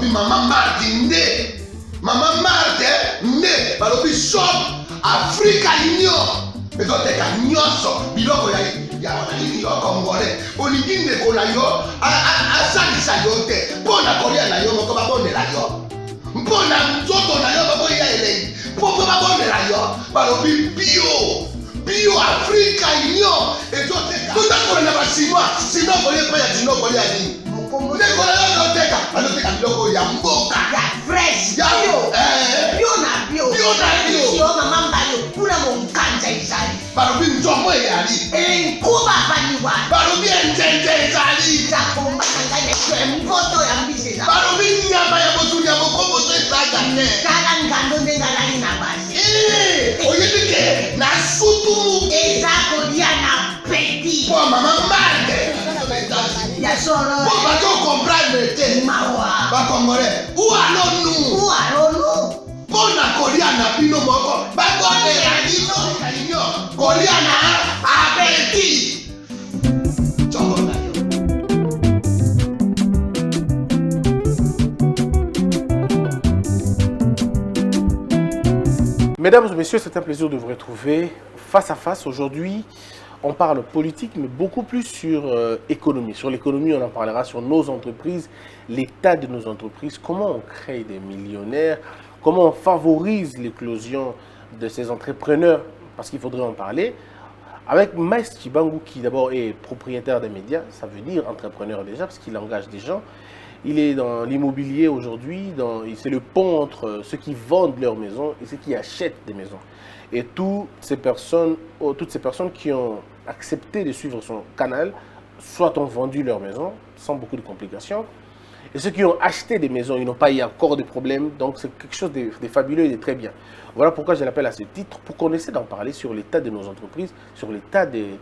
balobi Maman Marthe nde. Maman Marthe nde. Balobi shop Africa Union. Ezoteka nyonso biloko ya wananini yo Congolais. Olingi ndeko na yo asalisa yo te. Mpona kolia na yo moko babondela yo. Mpona nzoto na yo baboya elengi. Mpo babondela yo. Balobi bio Africa Union. Ezoteka. Tutakola na basinois. Sino kolia pa ya sino kolia nini. Ndeko na yo ezoteka. Azoteka biloko ya mboka. Ya fresh. Bio na bio. Sio mama mbayo. Kuna monkanja izali. Balobi nzomo eyali. Nkuba baniwa. Balobi enjenje ezali. Zakomba kanganya kwe mpoto ya mbise za. Balobi nyama ya botu ya bokombo to ezaga ne. Kala ngando ndengalani na basi. Oyebike na sutu. Ezako dia na peti. Po Maman Marthe. Ya soro. Po bato comprendre te. Mawa. Ba Congolais. Où allons-nous? Pona kolia na bino moko. Ba kondela bino kalinyo. Kolia na apeti. Chongo. Mesdames et messieurs, c'est un plaisir de vous retrouver face à face. Aujourd'hui, on parle politique, mais beaucoup plus sur économie. Sur l'économie, on en parlera sur nos entreprises, l'état de nos entreprises, comment on crée des millionnaires, comment on favorise l'éclosion de ces entrepreneurs, parce qu'il faudrait en parler. Avec Maïs Tchibangu, qui d'abord est propriétaire des médias, ça veut dire entrepreneur déjà, parce qu'il engage des gens. Il est dans l'immobilier aujourd'hui, c'est le pont entre ceux qui vendent leurs maisons et ceux qui achètent des maisons. Et toutes ces personnes qui ont accepté de suivre son canal, soit ont vendu leur maison sans beaucoup de complications, et ceux qui ont acheté des maisons, ils n'ont pas eu encore de problème, donc c'est quelque chose de fabuleux et de très bien. Voilà pourquoi je l'appelle à ce titre, pour qu'on essaie d'en parler sur l'état de nos entreprises, sur l'état des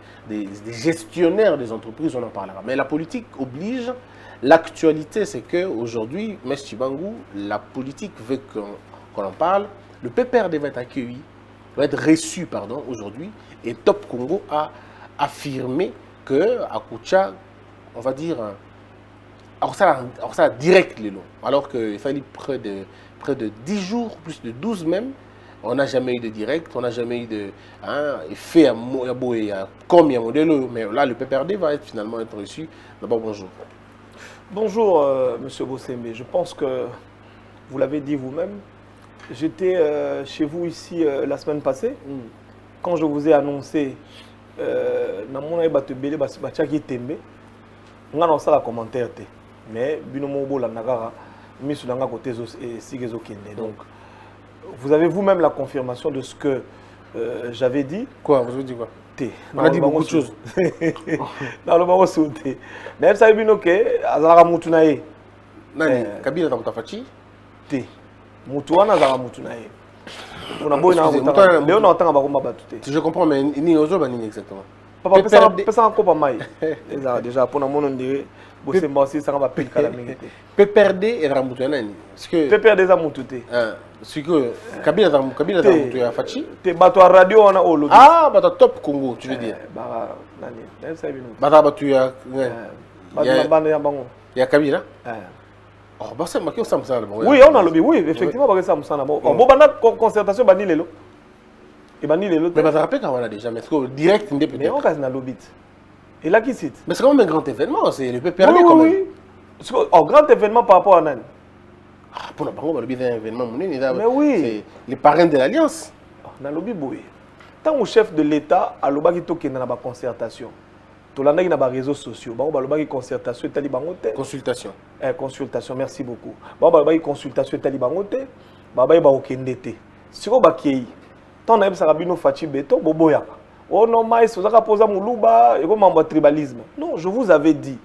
gestionnaires des entreprises, on en parlera. Mais la politique oblige. L'actualité, c'est qu'aujourd'hui, M. Tchibangu, la politique veut qu'on en parle. Le PPRD va être accueilli, va être reçu, pardon, aujourd'hui. Et Top Congo a affirmé que à Koucha, on va dire, alors ça direct les lots. Alors qu'il fallait près de 10 jours, plus de 12 même, on n'a jamais eu de direct, on n'a jamais eu de effet comme il y a modèle. Mais là, le PPRD va finalement être reçu. D'abord, bonjour. Bonjour, Monsieur Bossembe. Je pense que vous l'avez dit vous-même. J'étais chez vous ici la semaine passée. Quand je vous ai annoncé dans mon aïbatebele, bachaki tembe, on a lancé la commentaire. Mais binomo la nagara, mis sur l'anga côté sigezo kende. Donc, vous avez vous-même la confirmation de ce que j'avais dit. Quoi? Vous avez dit quoi? On a dit beaucoup de choses. Dans le moment où tu es. Mais vous savez bien que Azara Moutunaye. Kabila Tamutafachi? Te. Moutuana Azara Moutunaye. On a beau Léon a entendu Abakomba Batute. Je comprends, mais ni Ozo Banini exactement. Papa, personne n'a pas maille. Déjà, pour nous, on dirait. Bossemba aussi, ça va pile calamité. PPRD et Ramoutuanani. PPRD est Moutouté. C'est que Kabila Tamutafachi Fachi. Te bateau à radio, on a au lobby. Ah, bateau Top Congo, tu veux dire. Bah, Nani. Bateau battu à. Il y a Kabila. Oh, bah c'est marqué au Samsung. Oui, on a lobby, oui, effectivement, parce que Samsung. Bon, on a concertation, Bani Lelo. Et Bani Lelo. Mais ça rappelle qu'on a déjà, mais c'est direct, peut-être. Mais on a un lobby. Et là, qui cite? Mais c'est quand même un grand événement, c'est le PPRD quand même. Oui. Un grand événement par rapport à Nan. Ah, pour le Bango, c'est un événement. Mais oui. C'est les parrains de l'Alliance. Dans le lobby, oui. Tant que chef de l'État, à l'obagi toké dans la concertation. Tout le monde a des réseaux sociaux. Bon, l'obagi concertation, talibangote. Consultation. Consultation, merci beaucoup. Bon, l'obagi consultation, talibangote. L'obagi okendete. Si vous avez tant que Sarabino Fachi Beto, Boboyaka. Oh non, mais vous avez posé Moulouba et comment tribalisme. Non, je vous avais dit,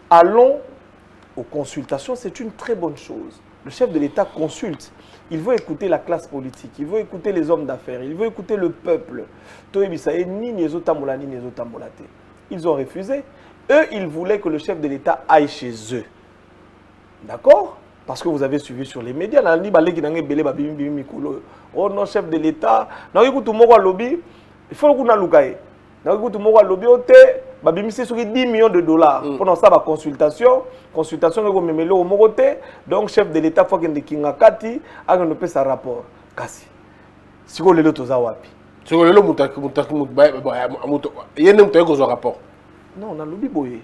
allons aux consultations, c'est une très bonne chose. Le chef de l'État consulte. Il veut écouter la classe politique, il veut écouter les hommes d'affaires, il veut écouter le peuple. Ils ont refusé. Eux, ils voulaient que le chef de l'État aille chez eux. D'accord? Parce que vous avez suivi sur les médias. Oh non, chef de l'État. Il faut que nous lobby. babimisi soki 10 millions de dollars pendant ça ba consultation ko memelo au moroté donc chef de l'état faut kende kingakati akende pesa rapport kasi siko lelo toza wapi siko lelo mutaki yene mutaki ko rapport non na lobi boye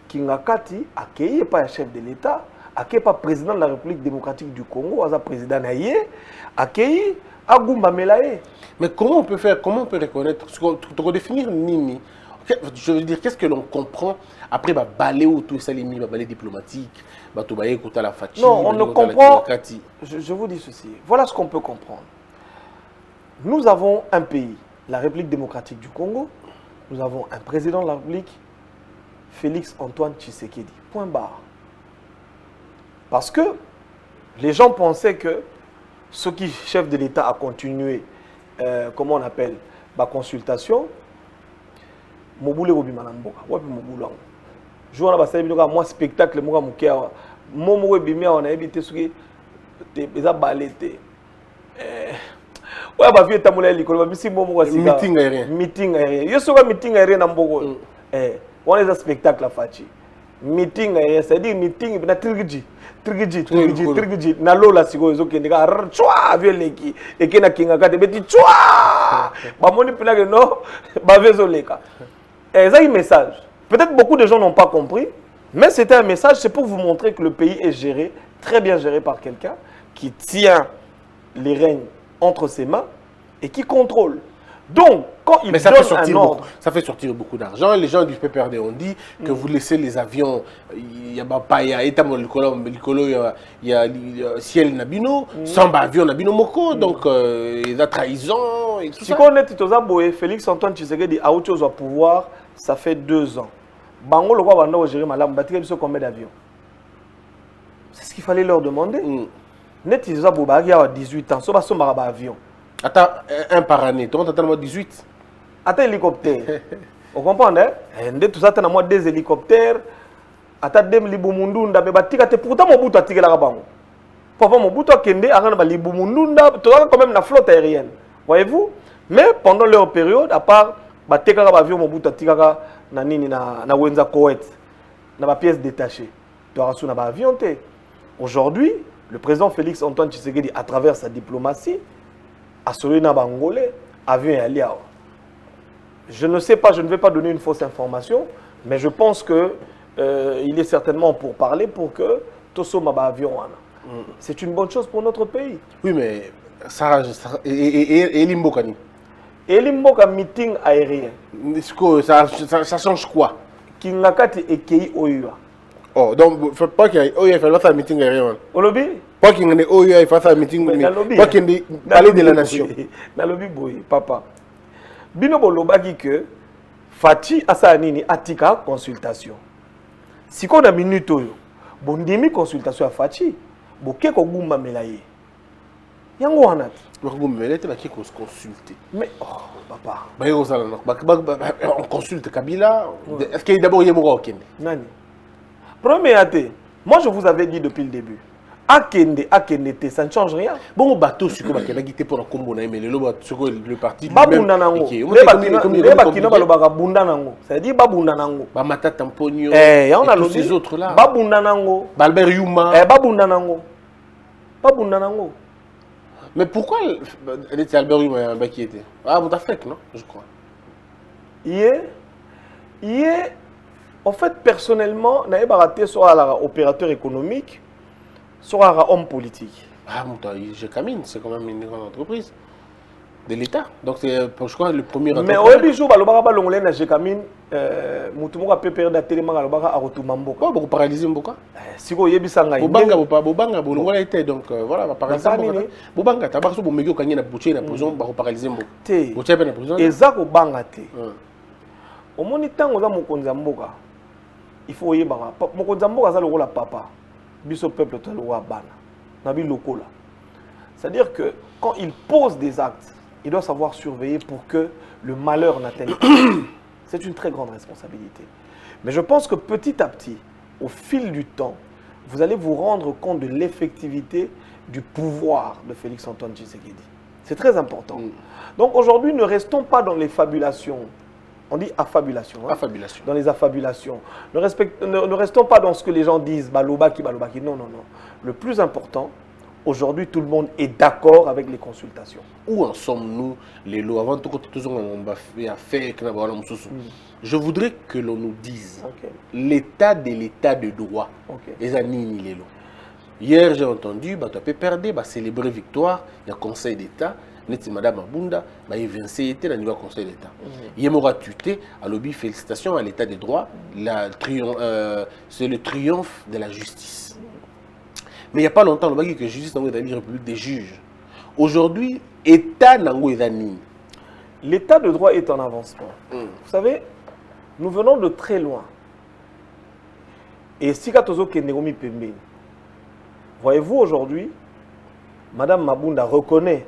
kingakati akeye pas chef de l'état akeye pas président de la République démocratique du Congo aza président na ye akeye agumba melaye. Mais comment on peut faire, comment on peut reconnaître, tu redéfinir Nini? Je veux dire, qu'est-ce que l'on comprend après balai ou tout ça, les balai diplomatique, la fatigue. Non, on ne comprend. Je vous dis ceci. Voilà ce qu'on peut comprendre. Nous avons un pays, la République démocratique du Congo. Nous avons un président de la République, Félix Antoine Tshisekedi. Point barre. Parce que les gens pensaient que ce qui chef de l'État a continué, comment on appelle, la consultation. Mobule Robima Namboka, wapi Mobula. Je vois là moi spectacle moi mukia, momo bimia on a évité ce qui les balete. Ouais ba vie tamula likolo ba misi momo wa sika. Meeting aérien. Meeting aérien. Yo soka meeting aérien na mboko. On est un spectacle à fachi. Meeting aérien, c'est-à-dire meeting na trigiji na lola siko ezo kendeka chwa violeki ekena kinga kate beti chwa ba moni pina que non ba vezo leka. C'est un message. Peut-être beaucoup de gens n'ont pas compris, mais c'était un message, c'est pour vous montrer que le pays est géré, très bien géré par quelqu'un qui tient les règnes entre ses mains et qui contrôle. Donc, quand il donne un ordre... Ça fait sortir beaucoup d'argent. Les gens du PPRD ont dit que vous laissez les avions, il y a ciel Nabino, sans avion Nabino Moko, donc la trahison et tout ça. Si on est Félix Antoine Tshisekedi a autre chose à pouvoir, ça fait 2 ans. Bango le roi va gérer madame, combien d'avions? C'est ce qu'il fallait leur demander. Net ils ont 18 ans, ça va un avion. Attends, un par année, tu as 18. Attends, hélicoptère. Vous comprenez? Tout ça, tu as 2 hélicoptères. Attends, 2 libumundunda. Mais pourtant, mon bout a tiré la banque. Pourquoi mon bout a kende a rendu libumundunda? Tu as quand même la flotte aérienne. Voyez-vous? Mais pendant leur période, à part, tu as avion, mon bout a tiré na Wenza Koweït. Tu as pièces détachées. Tu as reçu un avion. Aujourd'hui, le président Félix Antoine Tshisekedi, à travers sa diplomatie, a sauvé na Bangolais, avion et aliao. Je ne sais pas, je ne vais pas donner une fausse information, mais je pense que il est certainement pour parler pour que Tosso Maba avion. C'est une bonne chose pour notre pays. Oui, mais ça et Limbokani. Et Limboka meeting aérien. Ça change quoi? Kingakati et Kei Oyua. Oh, donc il ne faut pas qu'il y ait un meeting aérien. Olobi? Pas qu'il y ait un meeting aérien. Pas qu'il y ait parler de la nation. Nalobi boy, papa. Bino bolobaki que Fati Asanini atika consultation. Si on a minute oyo, bondimi consultation à Fati, boke ko gumba melaye. Yango wana. Gumba melaye te ba ki consulter. Mais oh papa. On consulte Kabila. Est-ce qu'il y a d'abord Yemoro Okende? Nani? Premier athée, moi je vous avais dit depuis le début, Akende, ça ne change rien. Bon, bateau, ce que je vais pour la combo, mais le parti. Babundanango. C'est-à-dire Babundanango. Bamata Tamponio. Et on a tous ces autres là. Babundanango. Balbert Yuma. Babundanango. Babundanango. Mais pourquoi Albert Yuma qui était? Ah, vous avez fait, non? Je crois. En fait, personnellement, je n'ai pas raté soit opérateur économique, soit homme politique. Ah, je camine, c'est quand même une grande entreprise de l'État. Donc, c'est, je crois, le premier entrepreneur. Mais au début, je suis camine, je PPR d'Atelema, je suis Mamboka. Vous paralysez Mboka? Si vous avez ça, Bobanga était donc, voilà, vous paralysez Mboka. Bobanga, tu as besoin de me dire que vous avez une prison, vous paralysez Mboka. Vous avez une prison? Et ça, vous avez au moins, temps où vous avez Mboka. Il faut y avoir le papa, biso peuple to le bana, nabi lokola. C'est-à-dire que quand il pose des actes, il doit savoir surveiller pour que le malheur n'atteigne pas. C'est une très grande responsabilité. Mais je pense que petit à petit, au fil du temps, vous allez vous rendre compte de l'effectivité du pouvoir de Félix Antoine Tshisekedi. C'est très important. Donc aujourd'hui, ne restons pas dans les fabulations. On dit affabulation. Hein? Affabulation. Dans les affabulations. Ne restons pas dans ce que les gens disent, balobaki. Non. Le plus important, aujourd'hui, tout le monde est d'accord avec les consultations. Où en sommes-nous, les lois? Avant tout, on va faire. Je voudrais que l'on nous dise l'état de droit. Les années, les lois. Hier, j'ai entendu, tu peux perdre, célébrer victoire, il y a Conseil d'État. Madame Mabunda, il était dans le Conseil d'État. Il m'aura tué à lobby, félicitations à l'État des droits. C'est le triomphe de la justice. Mais il n'y a pas longtemps, que la justice dans la République des juges. Aujourd'hui, l'État l'état de droit est en avancement. Vous savez, nous venons de très loin. Et si Katozo Kendegomi Pembe, voyez-vous aujourd'hui, Madame Mabunda reconnaît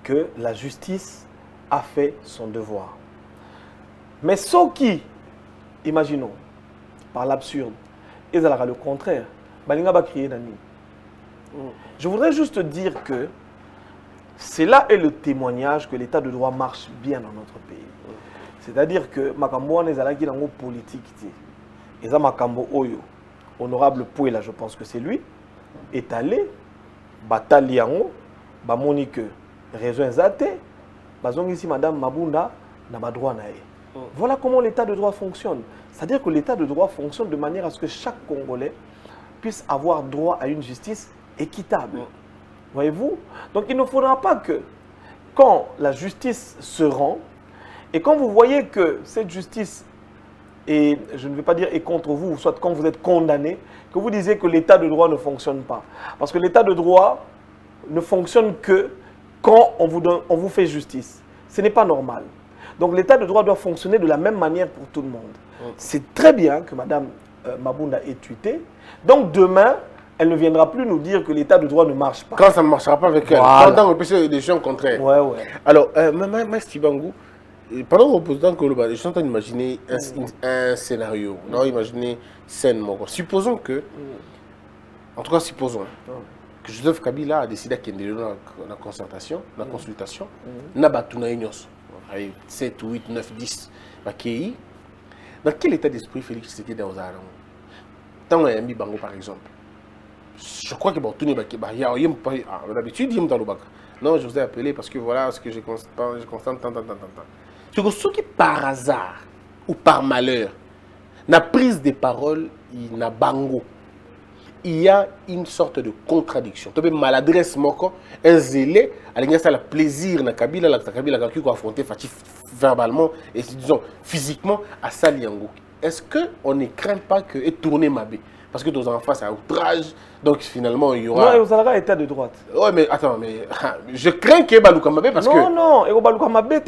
que la justice a fait son devoir. Mais ceux qui, imaginons, par l'absurde, ils allaient le contraire, je voudrais juste dire que cela est le témoignage que l'état de droit marche bien dans notre pays. C'est-à-dire que Makambo n'est pas dans politique. Et ça Makambo Oyo, honorable Pouela, je pense que c'est lui, est allé, batailler en haut, Monique. Raison exacte, ici Madame Mabunda n'a pas droit. Voilà comment l'état de droit fonctionne. C'est-à-dire que l'état de droit fonctionne de manière à ce que chaque Congolais puisse avoir droit à une justice équitable. Voyez-vous? Donc il ne faudra pas que, quand la justice se rend, et quand vous voyez que cette justice est, je ne vais pas dire est contre vous, soit quand vous êtes condamné, que vous disiez que l'état de droit ne fonctionne pas. Parce que l'état de droit ne fonctionne que quand on vous fait justice. Ce n'est pas normal. Donc l'état de droit doit fonctionner de la même manière pour tout le monde. C'est très bien que Mme Mabunda ait tweeté. Donc demain, elle ne viendra plus nous dire que l'état de droit ne marche pas. Quand ça ne marchera pas avec elle, quand on peut des gens contraires. Alors, Mme Stibangou, pendant qu'on pose que je suis en train d'imaginer un scénario. On va imaginer scène. Supposons que, en tout cas supposons, que Joseph Kabila a décidé qu'il y ait une concertation, une consultation, n'a pas tout 7, 8, 9, 10, dans quel état d'esprit Félix Tshisekedi dans Ozarang? Tant un ami Bango par exemple. Je crois que d'habitude il dans le bac. Non, je vous ai appelé parce que voilà ce que je constate, C'est que ceux qui par hasard ou par malheur, la prise de parole, il n'a Bango. Il y a une sorte de contradiction. Tu peux maladresse, un zélé, il y a le plaisir na Kabila, la Kabila qui a affronté verbalement et disons physiquement à Saliango. Est-ce qu'on ne craint pas que et tourner Mabé? Parce que nous en face à outrage, donc finalement il y aura. Non, vous avez un état de droite. Ouais, mais attends, mais je crains qu'il y ait Balouka Mabé parce que. Non, et Balouka Mabé,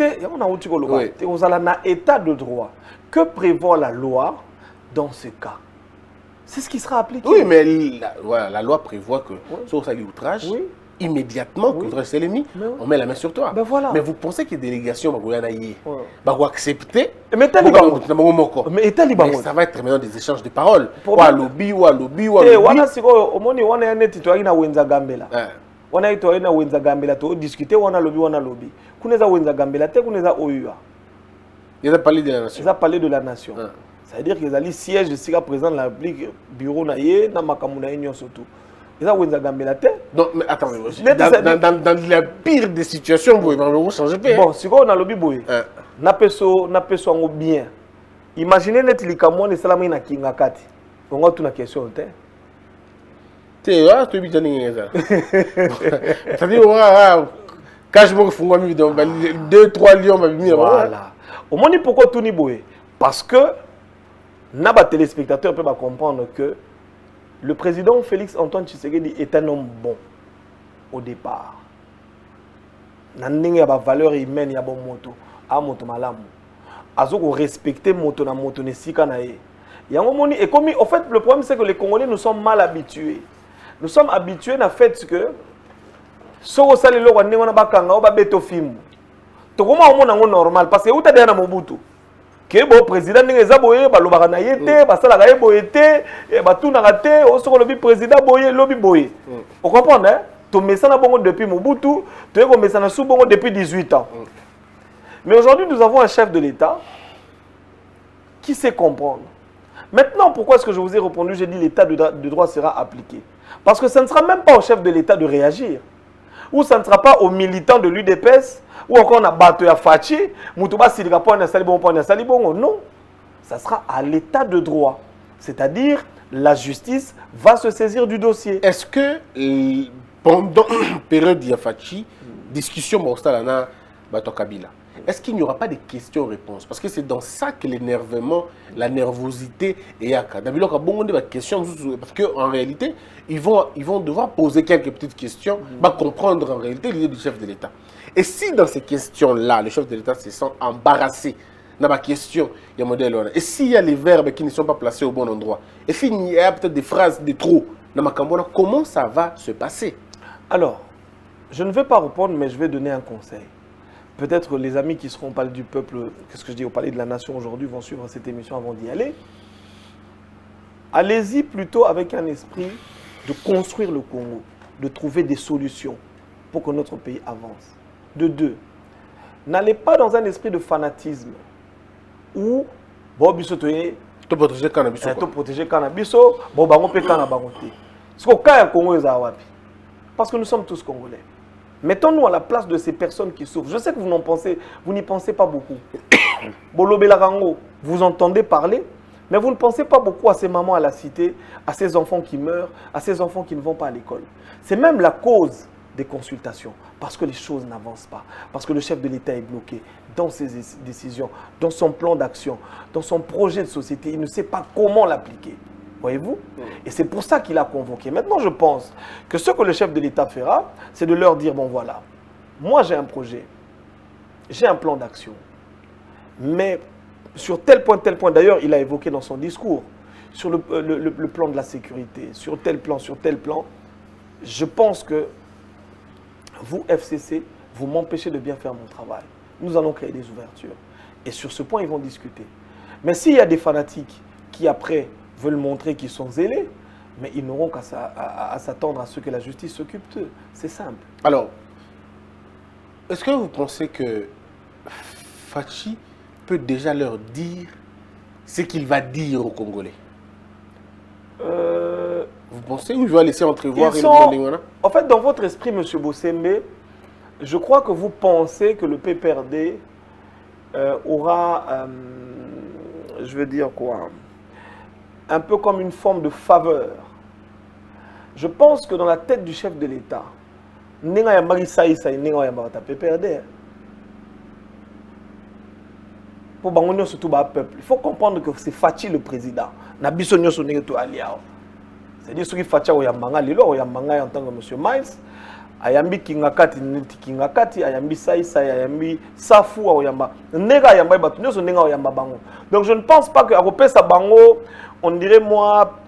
vous avez un état de droit. Que prévoit la loi dans ce cas? C'est ce qui sera appliqué. Oui, mais la loi prévoit que sur ça outrage, immédiatement, que c'est l'ennemi, on met la main sur toi. Ben voilà. Mais vous pensez que les délégations vont accepter? Mais ça va être maintenant des échanges de paroles. On a parlé de la nation. Ils ont parlé de la nation. C'est-à-dire qu'ils allaient siège de président de la République, bureau naïe, na makamuna union surtout. Ils ont Gambela. Non, mais attends, dans la pire des situations, vous pouvez changer de pays. Bon, si on a lobby boy, na peso bien. Imaginez net likamwa ne salama ina kingakati. On a toute une question te. Tu vois, tu es bien ça. C'est-à-dire quand je me fous 2 3 lions voilà. Au moins pourquoi tout ni boy? Parce que les téléspectateurs peuvent comprendre que le président Félix Antoine Tshisekedi est un homme bon au départ. Il y a des valeurs humaines, il y a des motos, il y a des respecter moto na moto ne sika na ye. Et comme en fait le problème c'est que les Congolais nous sommes mal habitués. Nous sommes habitués à fait que si on sale lo ndenge na bakanga o ba beto film. To comment on monango normal parce que uta na Mobutu. Que bon président ndenge za boye ba lobaka na yete ba sala ka boye te ba tuna ka te o soko lobi président boye lobi boye. Vous comprenez hein? To mesana bongo depuis Mobutu, to ko mesana sou bongo depuis 18 ans. Mais aujourd'hui nous avons un chef de l'État qui sait comprendre. Maintenant, pourquoi est-ce que je vous ai répondu? J'ai dit l'état de droit sera appliqué. Parce que ce ne sera même pas au chef de l'État de réagir. Ou ça ne sera pas aux militants de l'UDPS, ou encore à Bato ya Fachi, Moutouba Silgapo non. Ça sera à l'état de droit. C'est-à-dire, la justice va se saisir du dossier. Est-ce que pendant la période Yafachi, discussion Baustalana, Bato Kabila, est-ce qu'il n'y aura pas de questions-réponses? Parce que c'est dans ça que l'énervement, la nervosité est à cas. D'abord, il y a des questions, parce qu'en réalité, ils vont devoir poser quelques petites questions, comprendre en réalité l'idée du chef de l'État. Et si dans ces questions-là, le chef de l'État se sent embarrassé, dans ma question, il y a un modèle. Et s'il y a les verbes qui ne sont pas placés au bon endroit, et s'il y a peut-être des phrases de trop, dans ma cambona, comment ça va se passer? Alors, je ne vais pas répondre, mais je vais donner un conseil. Peut-être les amis qui seront au Palais du Peuple, qu'est-ce que je dis, au Palais de la Nation aujourd'hui, vont suivre cette émission avant d'y aller. Allez-y plutôt avec un esprit de construire le Congo, de trouver des solutions pour que notre pays avance. De deux, n'allez pas dans un esprit de fanatisme où, bon, bisotoye, Tu protéger cannabis. tu protéger cannabis, bon, bango pe cannabis. Ce qu'au cas Congo est awapi. Parce que nous sommes tous Congolais. Mettons-nous à la place de ces personnes qui souffrent. Je sais que vous n'y pensez pas beaucoup. Bolobe Larango, vous entendez parler, mais vous ne pensez pas beaucoup à ces mamans à la cité, à ces enfants qui meurent, à ces enfants qui ne vont pas à l'école. C'est même la cause des consultations, parce que les choses n'avancent pas, parce que le chef de l'État est bloqué dans ses décisions, dans son plan d'action, dans son projet de société. Il ne sait pas comment l'appliquer. Voyez-vous? Et c'est pour ça qu'il a convoqué. Maintenant, je pense que ce que le chef de l'État fera, c'est de leur dire, bon voilà, moi j'ai un projet, j'ai un plan d'action, mais sur tel point, d'ailleurs, il a évoqué dans son discours, sur le plan de la sécurité, sur tel plan, je pense que vous, FCC, vous m'empêchez de bien faire mon travail. Nous allons créer des ouvertures. Et sur ce point, ils vont discuter. Mais s'il y a des fanatiques qui, après, veulent montrer qu'ils sont zélés, mais ils n'auront qu'à s'attendre à ce que la justice s'occupe d'eux. C'est simple. Alors, est-ce que vous pensez que Fachi peut déjà leur dire ce qu'il va dire aux Congolais? Vous pensez ou il va laisser entrevoir En fait, dans votre esprit, M. Bossembe, je crois que vous pensez que le PPRD aura, je veux dire quoi, un peu comme une forme de faveur. Je pense que dans la tête du chef de l'État, pour Bangonio surtout le peuple, il faut comprendre que c'est Fachi le président. C'est-à-dire ceux qui Fachi oyambanga lilo oyambanga en tant que M. Miles, ayambi kingakati ayambi saïsa ayambi safu oyamba nega ayamba batunyo so nega oyamba bango. Donc je ne pense pas que à repesa bango on dirait moi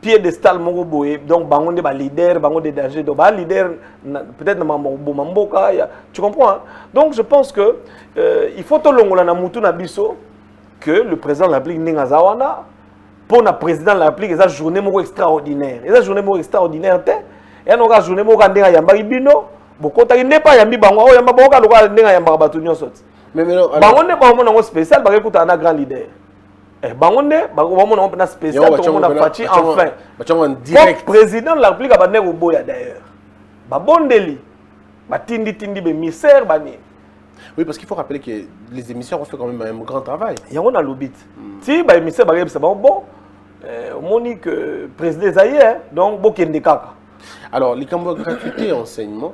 piédestal moko boye, donc bango de ba leader, bango de danger, donc ba leader peut-être na mamboka, tu comprends hein? Donc je pense que il faut to longola na mutu na biso que le président de la République ninga zawana pour le président de la République eza journée moko extraordinaire. Eza journée moko extraordinaire te et on a journée moko ndenga yamba bino bokota n'est pas yambi bango yamba boka loka ndenga yamba batu nyonso. Mais bango ne ba mo spécial ba kuta na grand leader. Bangonde, on a spécial, on a Fachi enfin. Comme président de la République, il y a un boya d'ailleurs. Babondeli, tindi misère, oui, parce qu'il faut rappeler que les émissions ont fait quand même un grand travail. Il y a un lobby. Si les émissaires, c'est bon, on dit que le président Zaïre, donc beaucoup de kaka. Alors, les camps de gratuité et enseignement,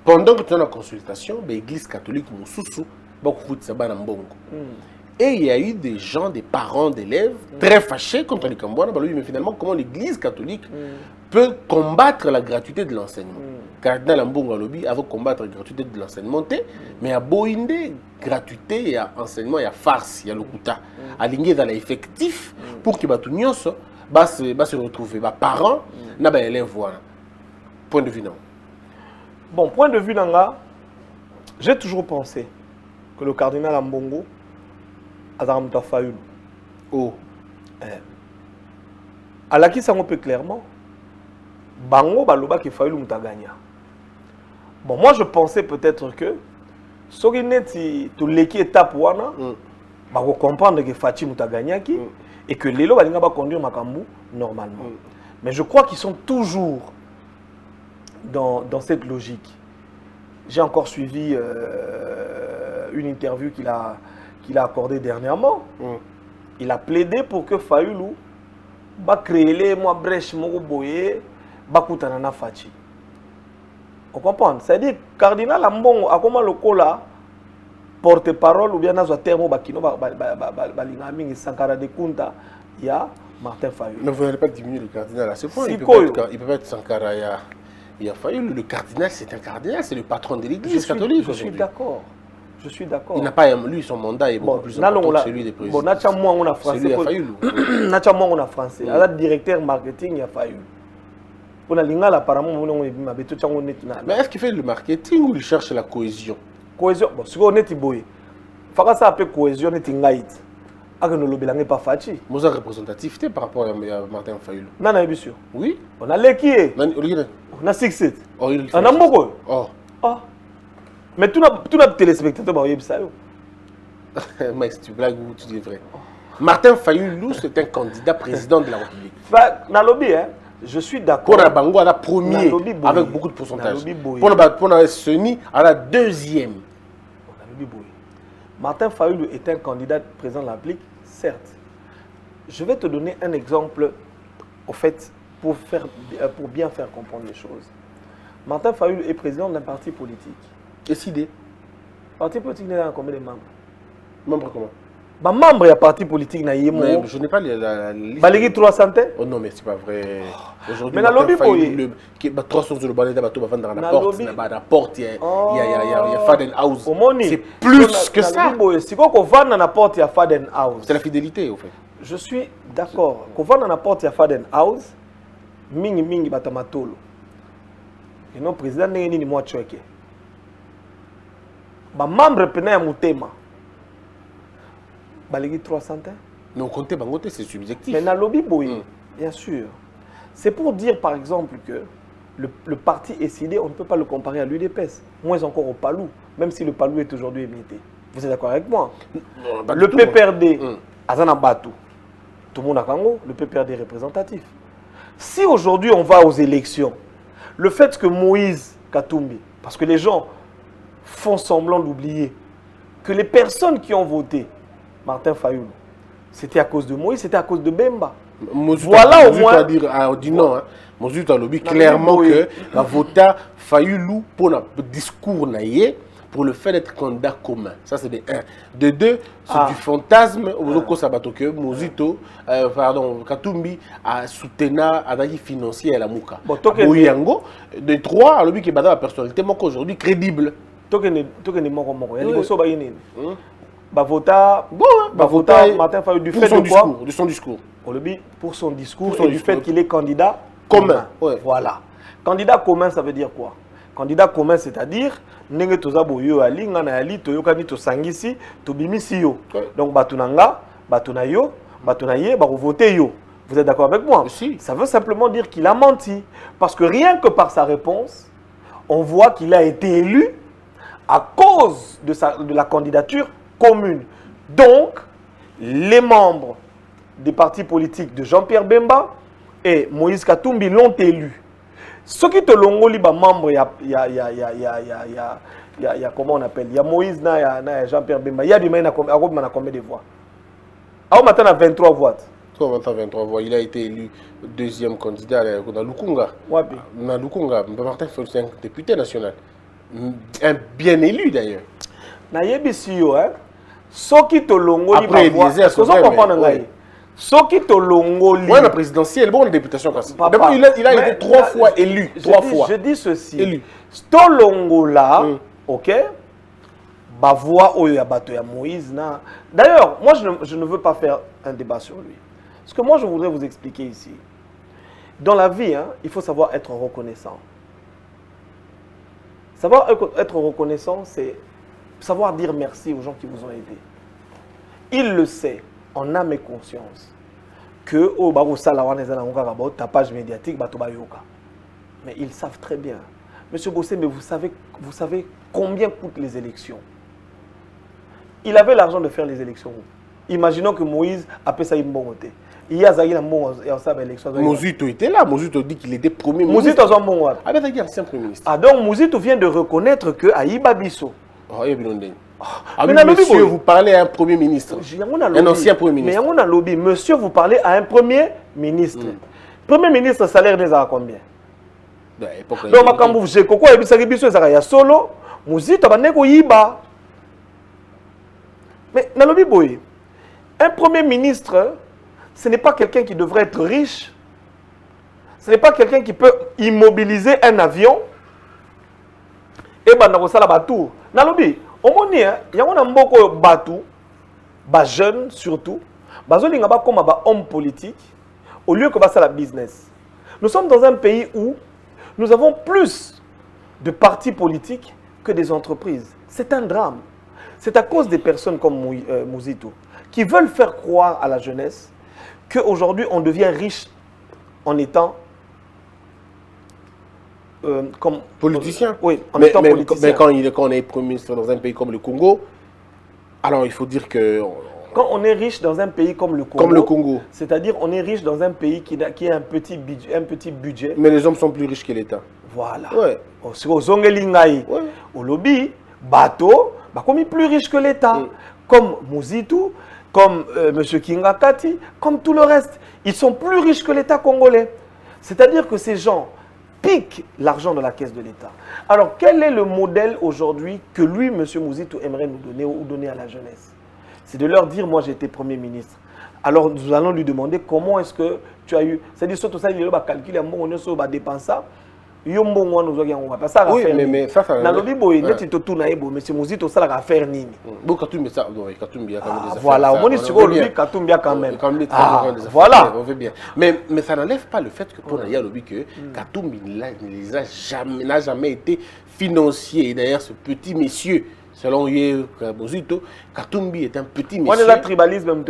pendant que tu as la consultation, l'église catholique, Moussoussou, beaucoup de sabana mbongo. Et il y a eu des gens, des parents d'élèves très fâchés contre les Cambouana. Mais finalement, comment l'église catholique peut combattre la gratuité de l'enseignement? Cardinal Ambongo Lobby avait combattre la gratuité de l'enseignement, mais il y a Boinde, gratuité, il y a enseignement, il y a farce, il y a le kuta. Aligné dans l'effectif pour que les gens se retrouvent. Les parents, les élèves, voilà. Point de vue, non. Bon, point de vue, j'ai toujours pensé que le cardinal Ambongo Azaramta Fayoul. Oh. À la qui ça on peut clairement, Bango Baloba qui Fayoul Moutaganya. Bon, moi je pensais peut-être que Sorineti, tout l'équipe étape wana, va comprendre que Fachi Mouta gagnaki et que Lelo va conduire Makambu normalement. Mais je crois qu'ils sont toujours dans cette logique. J'ai encore suivi une interview qu'il a accordée dernièrement. Il a plaidé pour que Fayulu va créer les brèche Mogoboye, Bakutanana Fachi. On comprend? C'est-à-dire, Cardinal Ambon a comment le cola porte-parole ou bien dans un terme bakino balingaming Sankara de Kunta, il y a Martin Fayulu. Mais vous n'allez pas diminuer le cardinal à ce point. Si Il peut pas être Sankara. Il y a Fayulu. Le cardinal, c'est un cardinal, c'est le patron de l'église catholique. Je suis d'accord. Je suis d'accord. Il n'a pas, lui, son mandat est beaucoup plus important que celui des présidents. Bon, on a français. Celui à Fayulu. On a français. Il y a directeur marketing, il y a Fayulu. On a l'ingala apparemment, mais est-ce qu'il fait le marketing ou il cherche la cohésion? Cohésion. Bon, ce qu'on est boy. Faut ça appeler cohésion, n'est ngaït. Aga no lobelange pas Fachi. Moi, représentativité par rapport à Martin Fayulu. Non, non, bien sûr. Oui. On a l'équipe. On a 6-7. On a beaucoup. Oh. Ah. Mais tout le téléspectateur va y ça. Mais si tu blagues ou tu dis vrai. Martin Fayulu, c'est un candidat président de la République. Dans le lobby, hein. Je suis d'accord. Pour la Bango, à la première, avec beaucoup de pourcentage. Pour la Seni, à la deuxième. Martin Fayulu est un candidat président de la République, certes. Je vais te donner un exemple, au fait, pour bien faire comprendre les choses. Martin Fayulu est président d'un parti politique. Décidé. Parti politique, il y a combien de membres? Membres comment? Membre du parti politique, mais je n'ai pas la liste. Balégui 300? Oh non, mais c'est pas vrai. Aujourd'hui, mais Martin Fayulu, 300 de balais va vendre dans la porte. La porte, il y a Faden House. C'est plus que ça. Si on vend dans la porte, il y a Faden House. C'est la fidélité, au fait. Je suis d'accord. Quand on vend dans la porte, il y a Faden House. Mingi batamatolo. Et non, président n'est ni moi tchoueke. Membre pena ya mutema. Balégui 300. Mais on comptait bangote, c'est subjectif. Mais dans le lobby, bien sûr. C'est pour dire, par exemple, que le parti SID, on ne peut pas le comparer à l'UDPS. Moins encore au PALU, même si le PALU est aujourd'hui émité. Vous êtes d'accord avec moi? Non, le PPRD, Azana Batou, tout le monde a Kango, le PPRD représentatif. Si aujourd'hui on va aux élections, le fait que Moïse Katumbi, parce que les gens font semblant d'oublier que les personnes qui ont voté Martin Fayulu, c'était à cause de Moïse, c'était à cause de Bemba. Voilà au moins. Non, Mozu a lobby clairement que la vota Fayulu pour le discours naïe pour le fait d'être candidat commun. Ça c'est de 1. De 2, c'est du fantasme au loco sabato que Mozito, Katumbi a soutenu à la financière à la Mouka. De 3, à lobby qui est la personnalité aujourd'hui crédible. Vota Martin Fayulu du fait de quoi? De son discours. Pour son discours et du fait qu'il est candidat commun. Ouais. Voilà. Candidat commun, ça veut dire quoi? Candidat commun, c'est-à-dire nenge tozaboyo ali ngana ali toyokani tosangisi tobimisi yo. Donc batunanga, batunayo, batunaye, ba voter yo. Vous êtes d'accord avec moi? Si. Ça veut simplement dire qu'il a menti parce que rien que par sa réponse, on voit qu'il a été élu à cause de la candidature commune. Donc, les membres des partis politiques de Jean-Pierre Bemba et Moïse Katumbi l'ont élu. Ceux qui te l'ont élu, membres, il y a comment on appelle? Il y a Moïse, il y a Jean-Pierre Bemba. Il y a combien de voix? Ah, maintenant, on a 23 voix. 23 voix. Il a été élu deuxième candidat dans Lukunga. Dans Lukunga, Martin Fayulu, c'est un député national. Un bien élu d'ailleurs. Ceux qui te l'ont élu, ceux qui te l'ont élu. Oui, la présidentielle, bon, la députation. Il a été 3 fois élu. 3 fois. Je dis ceci. Élu. Stolongola, ok, bah voix au yabato ya Moïse. D'ailleurs, moi je ne veux pas faire un débat sur lui. Ce que moi je voudrais vous expliquer ici. Dans la vie, il faut savoir être reconnaissant. Savoir être reconnaissant, c'est savoir dire merci aux gens qui vous ont aidé. Il le sait, en âme et conscience, que au tapage médiatique, mais ils savent très bien. Monsieur Bossé, mais vous savez combien coûtent les élections? Il avait l'argent de faire les élections. Imaginons que Moïse a fait ça une bonne côté. Il y a Zagui dans bon élection. Mouzito était là. Mouzito dit qu'il était premier ministre. Mouzito a un bon côté. Ah ben Zagui ancien premier ministre. Ah donc Mouzito vient de reconnaître que Aïba Bisso. Oh, il y a bien Ah, mais monsieur, vous parlez à un premier ministre. Un ancien premier ministre. Mais il y a un lobby. Monsieur, vous parlez à un premier ministre. Premier ministre, salaire n'est à combien? Donc, quand vous avez Koko, et solo, Mouzito va Yiba. Mais dans le lobby, boy, un premier ministre, ce n'est pas quelqu'un qui devrait être riche. Ce n'est pas quelqu'un qui peut immobiliser un avion. Et ben, dans la tour. Dans le lobby, au moins, il y a beaucoup de bateaux, des jeunes surtout, des gens comme des hommes politiques, au lieu que ça la business. Nous sommes dans un pays où nous avons plus de partis politiques que des entreprises. C'est un drame. C'est à cause des personnes comme Mouzito qui veulent faire croire à la jeunesse qu'aujourd'hui on devient riche en étant comme politicien. Oui, en étant politicien. Mais quand on est premier ministre dans un pays comme le Congo, alors il faut dire que... Quand on est riche dans un pays comme le Congo, c'est-à-dire on est riche dans un pays qui a un petit budget. Mais les hommes sont plus riches que l'État. Voilà. Ouais. Au Zongelingaï, au lobby, bateau, comme plus riche que l'État. Comme Mouzito, comme M. Kingakati, comme tout le reste. Ils sont plus riches que l'État congolais. C'est-à-dire que ces gens piquent l'argent de la caisse de l'État. Alors, quel est le modèle aujourd'hui que lui, M. Mouzito, aimerait nous donner ou donner à la jeunesse? C'est de leur dire, moi j'ai été Premier ministre. Alors nous allons lui demander comment est-ce que tu as eu... C'est-à-dire, surtout ça, il va calculer un bon, on va dépenser. Oui, mais ça, ça... Monsieur Mouzito, ça va faire nini. Voilà, on dit sur le Katumbi quand même. Voilà. On veut bien. Mais ça n'enlève pas le fait que pour Nayalobi, que Katumbi n'a jamais été financier. D'ailleurs, ce petit monsieur, selon Mouzito, Katumbi est un petit monsieur. On est là, tribalisme,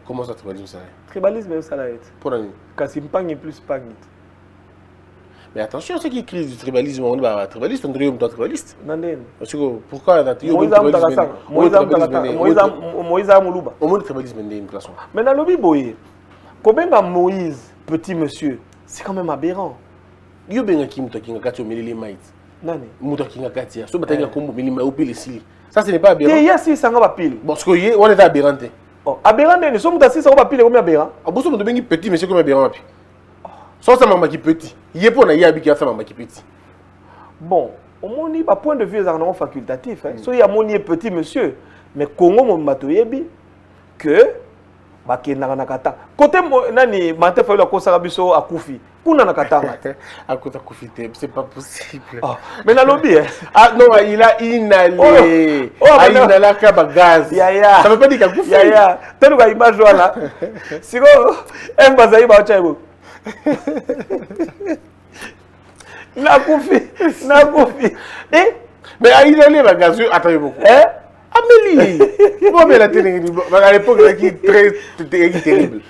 comment ça, tribalisme? Tribalisme, ça pour un Kasimpangi plus Pangi. Mais attention, ceux qui crient du tribalisme, on est tribaliste, on est tribaliste. Pourquoi Moïse a Moulouba. Au moins, le tribalisme est une place. Mais dans le Biboye, combien Moïse, petit monsieur, c'est quand même aberrant. Il y a bien qui m'a gâté au milieu des maïs. Nani Mouta qui m'a gâté. Ce bataille a combo, mais il m'a opé les cils. Ça, ce n'est pas aberrant. Il y a 600 pile. Bon, ce qu'on y est, on est aberrant. Aberrant, nous sommes à 600 pile, combien aberrant? Ah, bon, ça me demande petit, monsieur, comme aberrant. Sans ça, maman qui petit. Il y a pas un qui a ça, maman qui petit. Bon, au moins, il y a point de vue facultatif. So, il y a mon petit monsieur. Mais Congo, mon matoyebi, que. Côté nani, Mante Fayola Kosarabiso à Koufi. Kuna nakatanga. À côté Koufi, c'est pas possible. Mais dans le lobby, ah non, il a inhalé. Il a inhalé comme gaz. Ça veut pas dire qu'il a Koufi. Tu vois l'image là. Si vous un bazaï ba chaibo. Na Koufi. Eh? Mais il a inhalé la gaz, attendez beaucoup. Amélie, comment mais la télé à l'époque c'était très terrible.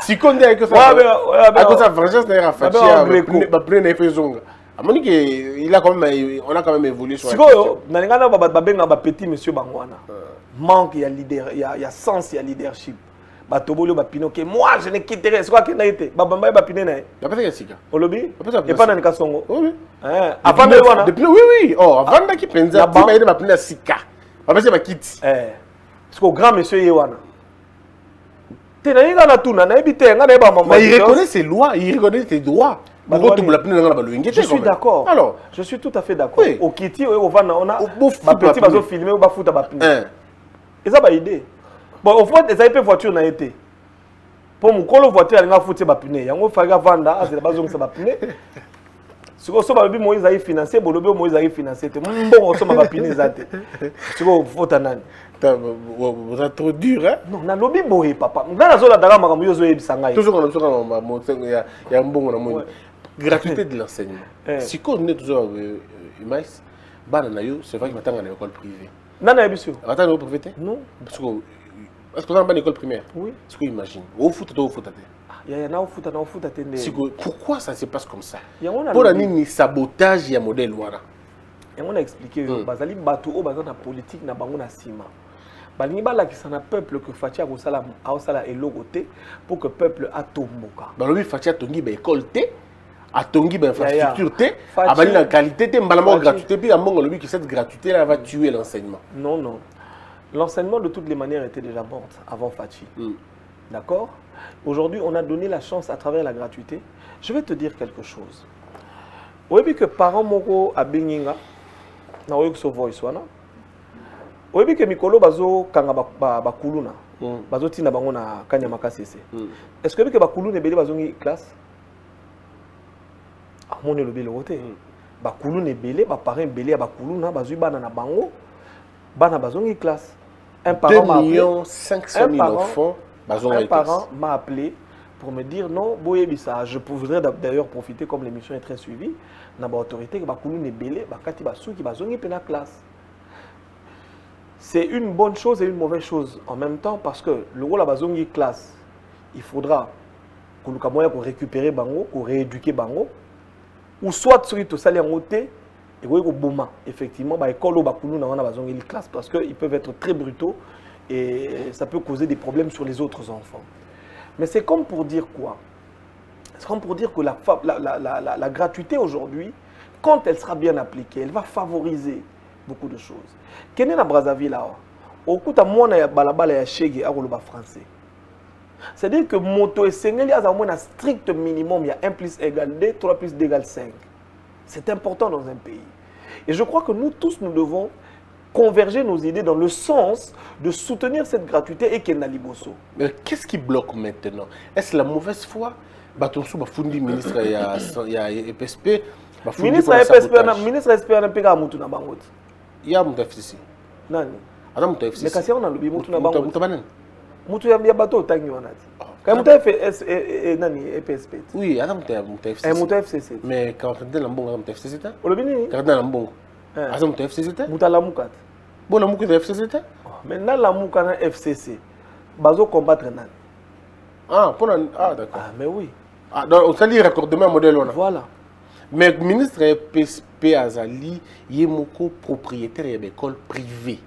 Si qu'on dit que ça, à cause de la vengeance d'ailleurs à plein effet zonga. À mon il a quand même, on a quand même évolué sur. Si quoi, na ngana ba petit monsieur bangwana. Manque il y a leader, il y a sens, il y a leadership. Ba tobolo ba pinoke, moi je ne quitterai, c'est quoi qui n'a été? Ba bamba ba piné na. La peut-être sika. Au lobby? Et pas dans le Kasongo. Oui. Avant de voir. Oui. Oh, avant de qui penza, tu vas aller ba piné sika. Parce que grand monsieur Yewana. Il reconnaît ses lois, il reconnaît ses droits. Je suis d'accord. Alors, je suis tout à fait d'accord. Au Kiti, on a petit bateau filmé, on va foutre à pneu. Et ça, c'est une idée. Bon, au fait, les AP voitures n'ont été. Pour mon colo voiture, elle a foutu à pneu. Il y a un faga vanda, c'est la base où ça va pneu. Si vous avez Moïse a financé, Moïse a financé. Bon, on s'en va piner ça. Si vous vote en année. Vous êtes trop dur, hein? Non, na lobby boy, papa. Dans la zone d'Agama, comme vous avez dit, toujours il y a un bon gratuité de l'enseignement. Si on est toujours Maïs, c'est vrai que maintenant on est à l'école privée. Non, non, bien sûr. Attends, l'école privée? Non. Est-ce que vous avez une école primaire? Oui. Est-ce que vous imaginez? Au foot, il y a un foot. Pourquoi ça se passe comme ça? Pour un sabotage, il y a un modèle. Et on a expliqué que les bateaux, la politique, na bango na sima. balingi balakisa na peuple que Fatia aosala eloko te pour que peuple atomboka. Balobi Fatia tongi ba école te, atongi ba infrastructure te, Fatia- abali na qualité te, mbala moko Fatia- gratuité, puis ambongo lobi que cette gratuité là va tuer l'enseignement. Non, non. L'enseignement de toutes les manières était déjà morte avant Fachi. D'accord? Aujourd'hui, on a donné la chance à travers la gratuité. Je vais te dire quelque chose. Vous savez que parents moko à Benginga, na oyo so voice wana. Vous savez que mikolo bazo kanga bakuluna. Bazo tina bango na kanyamaka sese. Est-ce que bakuluna ebele bazongi classe? Amone lobi le côté. Bakuluna ebele, ba parents ebele ya bakuluna bazui bana na bango. Bana bazongi classe. Un 2 500 000 enfants. Un parent m'a appelé pour me dire non, boyebisa, je voudrais d'ailleurs profiter comme l'émission est très suivie, na ba autorité que ba kulu ne belé, ba kati ba sou ki ba zongi pena classe. C'est une bonne chose et une mauvaise chose en même temps parce que le rôle la bazongi classe, il faudra que nous moyen pour récupérer bango, pour rééduquer bango ou soit sur to sali en côté et ko boma effectivement ba école ba kulu na wana bazongi classe parce que ils peuvent être très brutaux et ça peut causer des problèmes sur les autres enfants. Mais c'est comme pour dire quoi? C'est comme pour dire que la gratuité aujourd'hui, quand elle sera bien appliquée, elle va favoriser beaucoup de choses. Kenya na Brazzaville là, au coup à moi na balabala ya chege a roloba français. C'est-à-dire que moto et sengeli a moins un strict minimum, il y a 1 plus égale 2, 3 plus 2 égale 5. C'est important dans un pays. Et je crois que nous tous, nous devons converger nos idées dans le sens de soutenir cette gratuité et qu'elle n'a liboso. Mais qu'est-ce qui bloque maintenant? Est-ce la mauvaise foi? Batonsu bafundi ministre ya EPSP, ministre EPSP na peka mutu na bangot. Ya mutu FCC. Nani? Ana mutu FCC. Mais kasi on a lobi mutu na bangot. Mutu banani? Mutu ya bato tangi wanati. Kaya mutu nani EPSP. Oui, ana mutu FCC. Mutu FCC. Mais quand on dit lambongo mutu FCC ta? Olobi nini? Quand on lambongo. Asa mutu FCC ta? Mutu lamukat. Bon lamuka de FCC ta? Mais na lamuka na FCC. Bazo combattre nani? Ah, d'accord. Ah mais oui. Ah, donc on s'allie raccordement modèle on a. Voilà. Mais le ministre PSP Azali, il est moko propriétaire de l'école privée.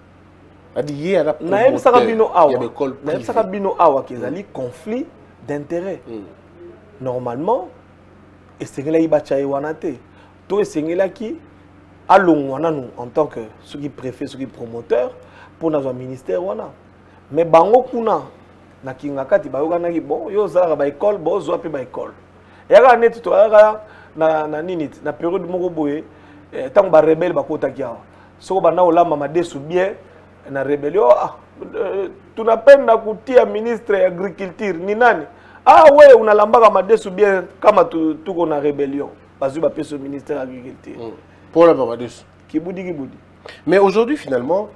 C'est-à-dire il y a la Naïm Sarabino Awa. l'école privée. Naïm Sarabino Awa qui est conflit d'intérêt. Normalement, et c'est là il va chayer wanate. Toi et c'est là qui allons wana nous en tant que ceux qui préfet, ceux qui promoteur pour notre ministère wana. Mais bango kuna na kingakati bayoga na bon yo zala ba école bo zo pe ba école. Yaka net to yaka na nini na période moko boye tant ba rebelle ba kota kiawa. Soko bana olamba madesu bien na rébellion tunapenda kutia ministre ya agriculture ni nani? Ah ouais unalambaka madesu bien kama tuko na rébellion. Bazu ba peso ministère de l'agriculture. Pour la madesu. Kibudi. Mais aujourd'hui finalement,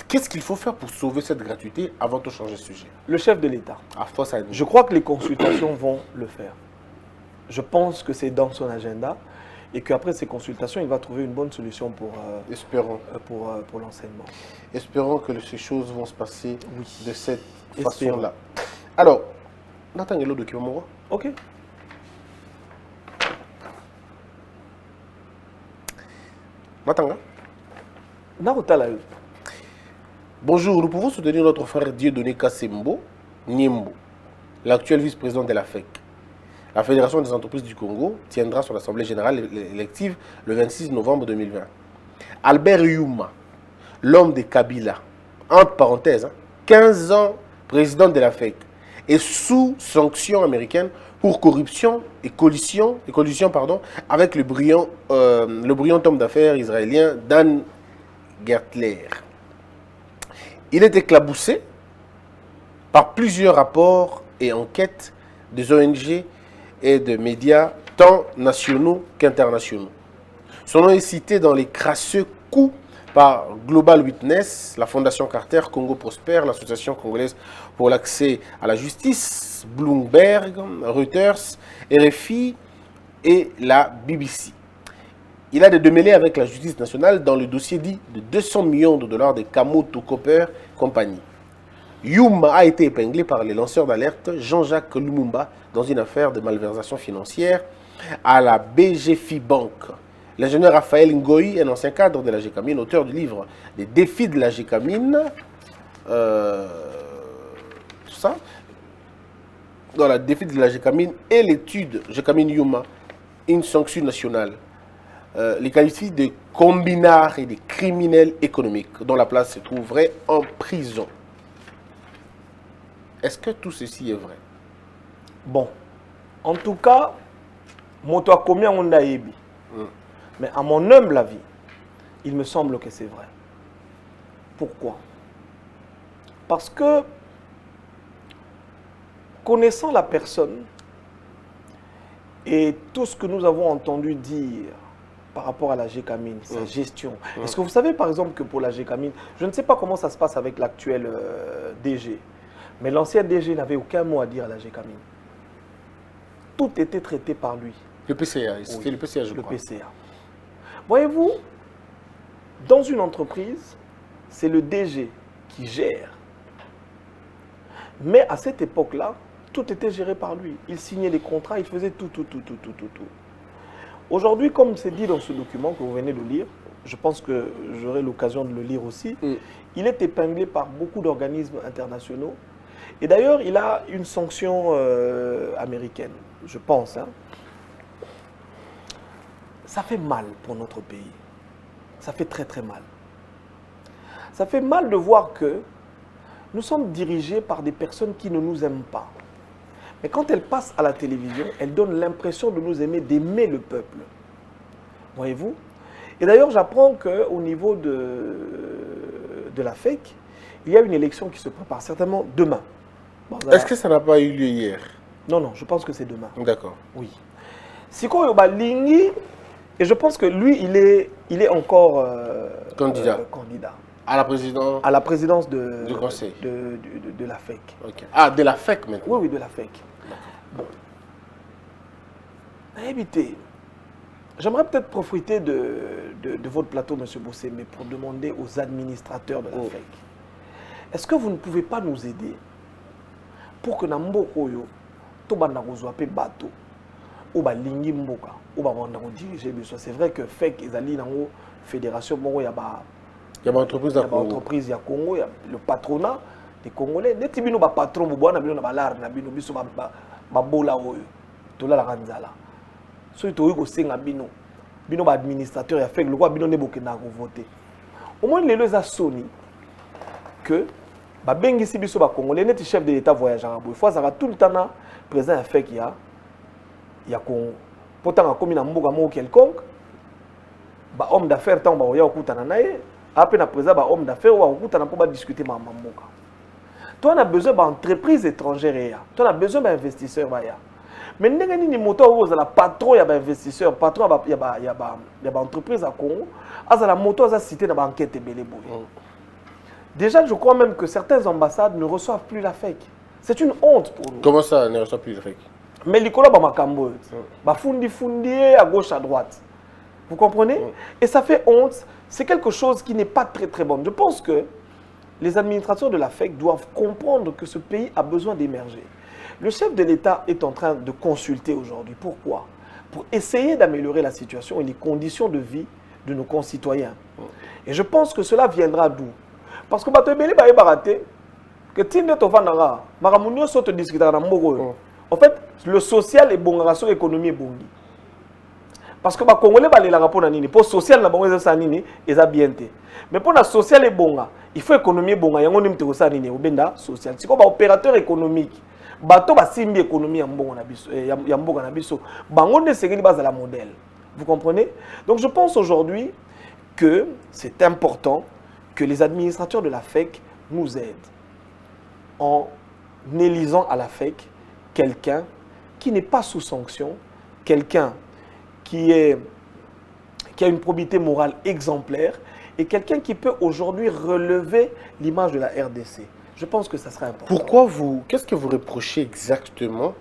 qu'est-ce qu'il faut faire pour sauver cette gratuité avant de changer de sujet? Le chef de l'État. Je crois que les consultations vont le faire. Je pense que c'est dans son agenda et qu'après ces consultations, il va trouver une bonne solution pour l'enseignement. Espérons que ces choses vont se passer de cette façon-là. Alors, Nathan Gelo document. Ok. Nathan. Bonjour, nous pouvons soutenir notre frère Dieudonné Kassembo Niembo, l'actuel vice-président de la FEC. La Fédération des entreprises du Congo tiendra son assemblée générale élective le 26 novembre 2020. Albert Yuma, l'homme de Kabila, entre parenthèses, 15 ans président de la FEC, est sous sanction américaine pour corruption et collusion avec le brillant homme d'affaires israélien Dan Gertler. Il est éclaboussé par plusieurs rapports et enquêtes des ONG et de médias tant nationaux qu'internationaux. Son nom est cité dans les crasseux coups par Global Witness, la Fondation Carter, Congo Prospère, l'Association congolaise pour l'accès à la justice, Bloomberg, Reuters, RFI et la BBC. Il a des démêlés avec la justice nationale dans le dossier dit de 200 millions de dollars de Kamoto Copper Company. Yuma a été épinglé par les lanceurs d'alerte Jean-Jacques Lumumba dans une affaire de malversation financière à la BGFI Bank. L'ingénieur Raphaël Ngoï, un ancien cadre de la GECAMINE, auteur du livre « Les défis de la GECAMINE », tout ça, dans la défaite de la GECAMIN et l'étude GECAMIN Yuma, une sanction nationale, les qualifie de combinards et de criminels économiques, dont la place se trouverait en prison. Est-ce que tout ceci est vrai? Bon, en tout cas, moto a combien on a ébi. Mais à mon humble avis, il me semble que c'est vrai. Pourquoi? Parce que, connaissant la personne et tout ce que nous avons entendu dire par rapport à la GECAMIN, sa gestion. Est-ce que vous savez par exemple que pour la GECAMIN, je ne sais pas comment ça se passe avec l'actuel DG, mais l'ancien DG n'avait aucun mot à dire à la GECAMIN. Tout était traité par lui. Le PCA, c'était le PCA, je crois. Le PCA. Voyez-vous, dans une entreprise, c'est le DG qui gère. Mais à cette époque-là, tout était géré par lui. Il signait les contrats, il faisait tout. Aujourd'hui, comme c'est dit dans ce document que vous venez de lire, je pense que j'aurai l'occasion de le lire aussi, il est épinglé par beaucoup d'organismes internationaux. Et d'ailleurs, il a une sanction américaine, je pense. Hein. Ça fait mal pour notre pays. Ça fait très très mal. Ça fait mal de voir que nous sommes dirigés par des personnes qui ne nous aiment pas. Mais quand elles passent à la télévision, elles donnent l'impression de nous aimer, d'aimer le peuple. Voyez-vous? Et d'ailleurs, j'apprends qu'au niveau de la FEC, il y a une élection qui se prépare certainement demain. Bon, est-ce que ça n'a pas eu lieu hier? Non, je pense que c'est demain. D'accord. Oui. Siko Yoba Lingi, et je pense que lui, il est encore candidat. À la présidence du conseil de la FEC. Okay. Ah, de la FEC maintenant? Oui, de la FEC. Bon. Évitez. J'aimerais peut-être profiter de votre plateau, M. Bossé, mais pour demander aux administrateurs de la FEC. Est-ce que vous ne pouvez pas nous aider pour que Nambo Oyo, Tobanda Rozwape Bato, ou Lingi Mboka, ou Banda diriger, c'est vrai que FEC est allé dans la fédération, il y a une entreprise à Congo, il y a le patronat des Congolais. Les tibino ba patron bo na bino na balar na bino biso ba bola oyo. To la ranzala. So to ko senga bino. Bino ba administrateur ya FEC le quoi bino ne bokena ko voter. Au moins les a soni que ba bengi si biso ba Congolais net chef de l'état voyageur. Il faut ça tout le temps na président ya FEC ya Congo. Pourtant comme na mboka mo quelconque ba homme d'affaires tant ba ya okutana naye. Après, na présent, homme d'affaires, on va discuter de Mamoka. Toi, on a besoin d'entreprises étrangères. Toi, on a besoin d'investisseurs. Mais nous avons des motos où il y a patron, il y a des investisseurs, patron, il y a des entreprises à Congo. Il y a des motos à citer dans l'enquête. Déjà, je crois même que certaines ambassades ne reçoivent plus la FEC. C'est une honte pour nous. Comment ça, ne reçoivent plus la FEC? Mais les collabs fundi à gauche, à droite. Vous comprenez? Et ça fait honte. C'est quelque chose qui n'est pas très très bon. Je pense que les administrateurs de la FEC doivent comprendre que ce pays a besoin d'émerger. Le chef de l'État est en train de consulter aujourd'hui. Pourquoi? Pour essayer d'améliorer la situation et les conditions de vie de nos concitoyens. Et je pense que cela viendra d'où? Parce que en fait, le social est bon, l'économie est bonne. Parce que les Congolais les rapport nini pour social na bango ça nini eza bien té mais pour la social et bonga il faut économie bonga yango nimte ko ça nini obenda social siko ba opérateur économique bato ba simbi économie ya mbongo na biso ya mboka na biso bango ne sekeli bazala modèle. Vous comprenez? Donc je pense aujourd'hui que c'est important que les administrateurs de la FEC nous aident en élisant à la FEC quelqu'un qui n'est pas sous sanction, quelqu'un qui a une probité morale exemplaire et quelqu'un qui peut aujourd'hui relever l'image de la RDC. Je pense que ça serait important. Qu'est-ce que vous reprochez exactement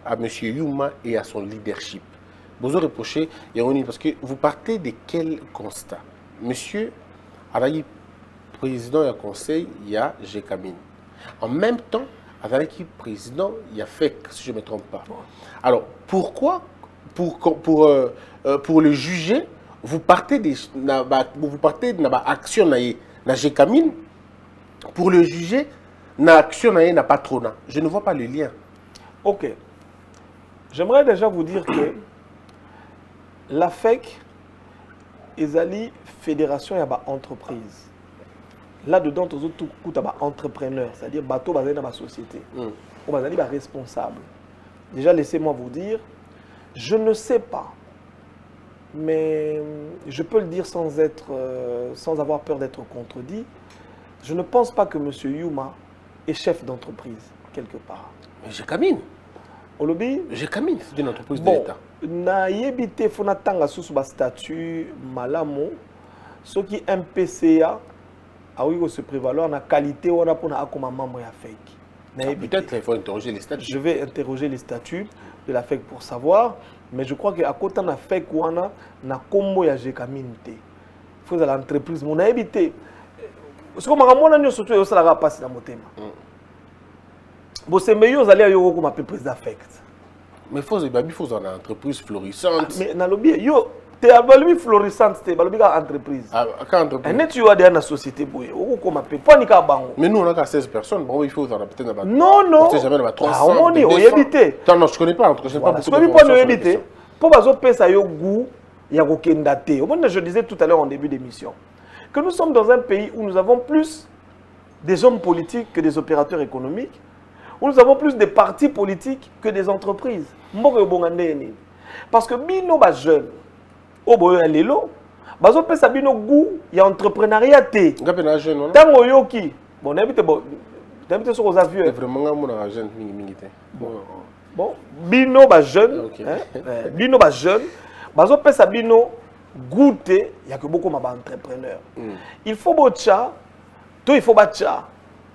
à M. Yuma et à son leadership? Vous reprochez, parce que vous partez de quel constat? Monsieur Alaï, président du conseil, il y a GECAMIN. En même temps, avec président, il y a FEC, si je ne me trompe pas. Alors, pourquoi pour le juger, vous partez de l'action de GECAMIN pour le juger, na action na patronat. Je ne vois pas le lien. Ok. J'aimerais déjà vous dire que la FEC, ezali fédération ya ba entreprise. Là-dedans, tous autres coups à entrepreneur, c'est-à-dire bateau basé dans ma société. Ou basé ba responsable. Déjà, laissez-moi vous dire, je ne sais pas, mais je peux le dire sans être, sans avoir peur d'être contredit. Je ne pense pas que M. Yuma est chef d'entreprise quelque part. Mais je camine. Au lobby, Je camine, c'est une entreprise de bon, l'État. na yebite fona tanga sous ba statut malamo, ce qui MPCA a oui se prévaloir na qualité on a pour akoma membre ya FEC. Peut-être qu'il faut interroger les statuts. Je vais interroger les statuts de la FEC pour savoir, mais je crois qu'à côté de la FEC, wana na combo ya Jekaminte. Il faut que l'entreprise mon habité. Ce que je dis, surtout, c'est la passe dans mon thème. Bon, c'est meilleur d'aller à Yoro comme président FEC. Mais il faut une entreprise florissante. Mais dans le biais, yo, tu as une florissante, tu as une entreprise. Quand entreprise. Et tu as une société, mais nous, on a 16 personnes. Bon, il faut peut-être. Non, non. On sait jamais, 300. Ah, on dit, on y habite. Non, je ne connais pas. Je ne connais pas beaucoup de informations. Pour que ça ait goût, il y a aucun daté. Je disais tout à l'heure en début d'émission que nous sommes dans un pays où nous avons plus des hommes politiques que des opérateurs économiques, où nous avons plus de partis politiques que des entreprises. Parce que bino ba jeune, au boyo lelo, bazo pesa bino goût, il y a entrepreneuriat té. Ngapena jeune non. Tango yoki. Bon, n'habite sur aux avions. Vraiment mon jeune mingité. Bon, bino ba jeune, bino ba jeune, bazo pesa bino goûter, il y a que beaucoup d'entrepreneurs. Il faut bocha, tout il faut bacha.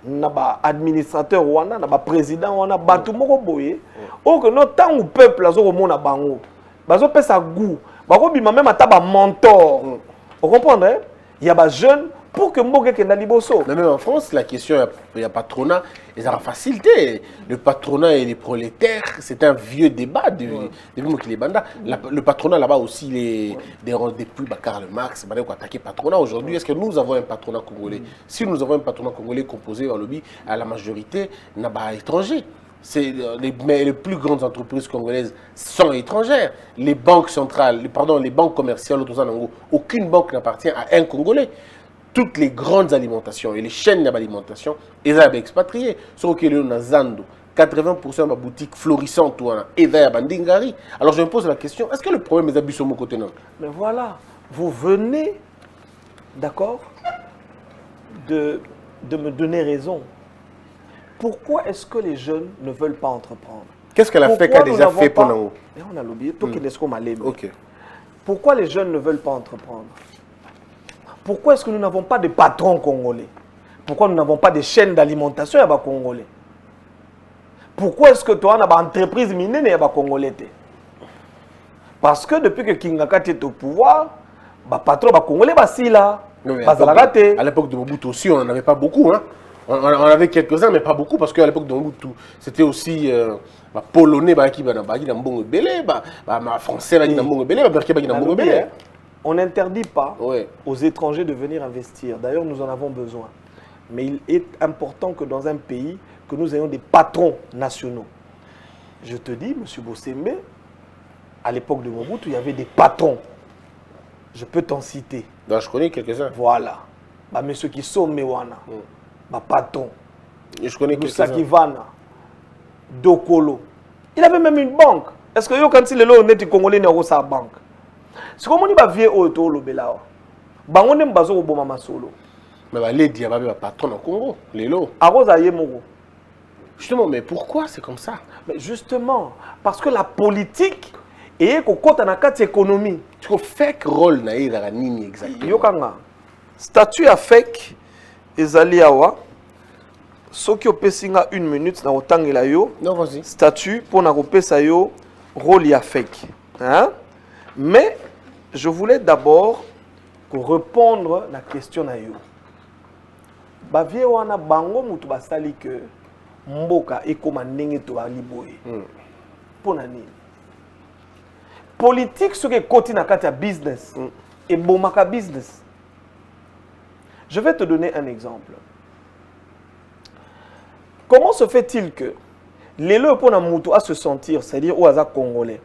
Naba administrateur wana, naba président wana, batu moko boye. O que notre temps au peuple azo remona bango. Bazo pesa goût. Bako bima même ataba mentor. Vous comprenez? Il y a ba jeune pour que mboke kenda liboso. Mais même en France, la question, il y a patronat, et ça a facilité. Le patronat et les prolétaires, c'est un vieux débat depuis les bandas. Le patronat là-bas aussi, depuis Karl Marx, il faut attaquer le patronat. Aujourd'hui, est-ce que nous avons un patronat congolais? Si nous avons un patronat congolais composé en lobby, à la majorité, n'a pas étranger. Mais les plus grandes entreprises congolaises sont étrangères. Les banques centrales, les banques commerciales, aucune banque n'appartient à un Congolais. Toutes les grandes alimentations et les chaînes d'alimentation, ils sont expatriés. Sauf que le Zando, 80% de la boutique florissante, et Bandingari. Alors je me pose la question, est-ce que le problème est abus sur mon côté? Non. Mais voilà, vous venez, d'accord, de me donner raison. Pourquoi est-ce que les jeunes ne veulent pas entreprendre? Qu'est-ce que la FEC a déjà fait pour nous? On a oublié. Ok. Pourquoi les jeunes ne veulent pas entreprendre? Pourquoi est-ce que nous n'avons pas de patrons congolais? Pourquoi nous n'avons pas de chaînes d'alimentation à Congolais? Pourquoi est-ce que toi, on a une entreprise minière à Congolais? Parce que depuis que Kingaka est au pouvoir, les patrons congolais sont là. À l'époque de Mobutu aussi, on n'en avait pas beaucoup. Hein? On avait quelques-uns, mais pas beaucoup, parce qu'à l'époque de Mobutu, c'était aussi polonais qui étaient français qui étaient on n'interdit pas aux étrangers de venir investir. D'ailleurs, nous en avons besoin. Mais il est important que dans un pays, que nous ayons des patrons nationaux. Je te dis, M. Bossembe, à l'époque de Mobutu, il y avait des patrons. Je peux t'en citer. Donc, je connais quelques-uns. Voilà. M. Kiso Mewana, patron. Je connais quelques-uns. Kivana, Dokolo. Il avait même une banque. Est-ce que quand il est là, on est Congolais, il sa banque? C'est comme on dit que vieux auto le belao. Bango nem bazo oboma masolo. Mais les diababe patron au Congo, les lots. Arosa yemoro. Justement, mais pourquoi c'est comme ça? Mais justement, parce que la politique est qu'au côté de la économie. Tu peux faire rôle naïe dans la nini exactement. Yokanga. Statut à FEC ezali awa. Soki opesinga 1 minute na otangela yo. Non, vas-y. Statut pour na kopesa yo rôle ya FEC. Hein? Mais je voulais d'abord répondre à la question na yo. Bavie wana bango mutu basali que mboka ekoma ndenge to bali boye. Pona nini? Politique ce que koti na kati ya business et bomaka business. Je vais te donner un exemple. comment se fait-il que les lois pour Namuto à se sentir, c'est-à-dire aux Congolais,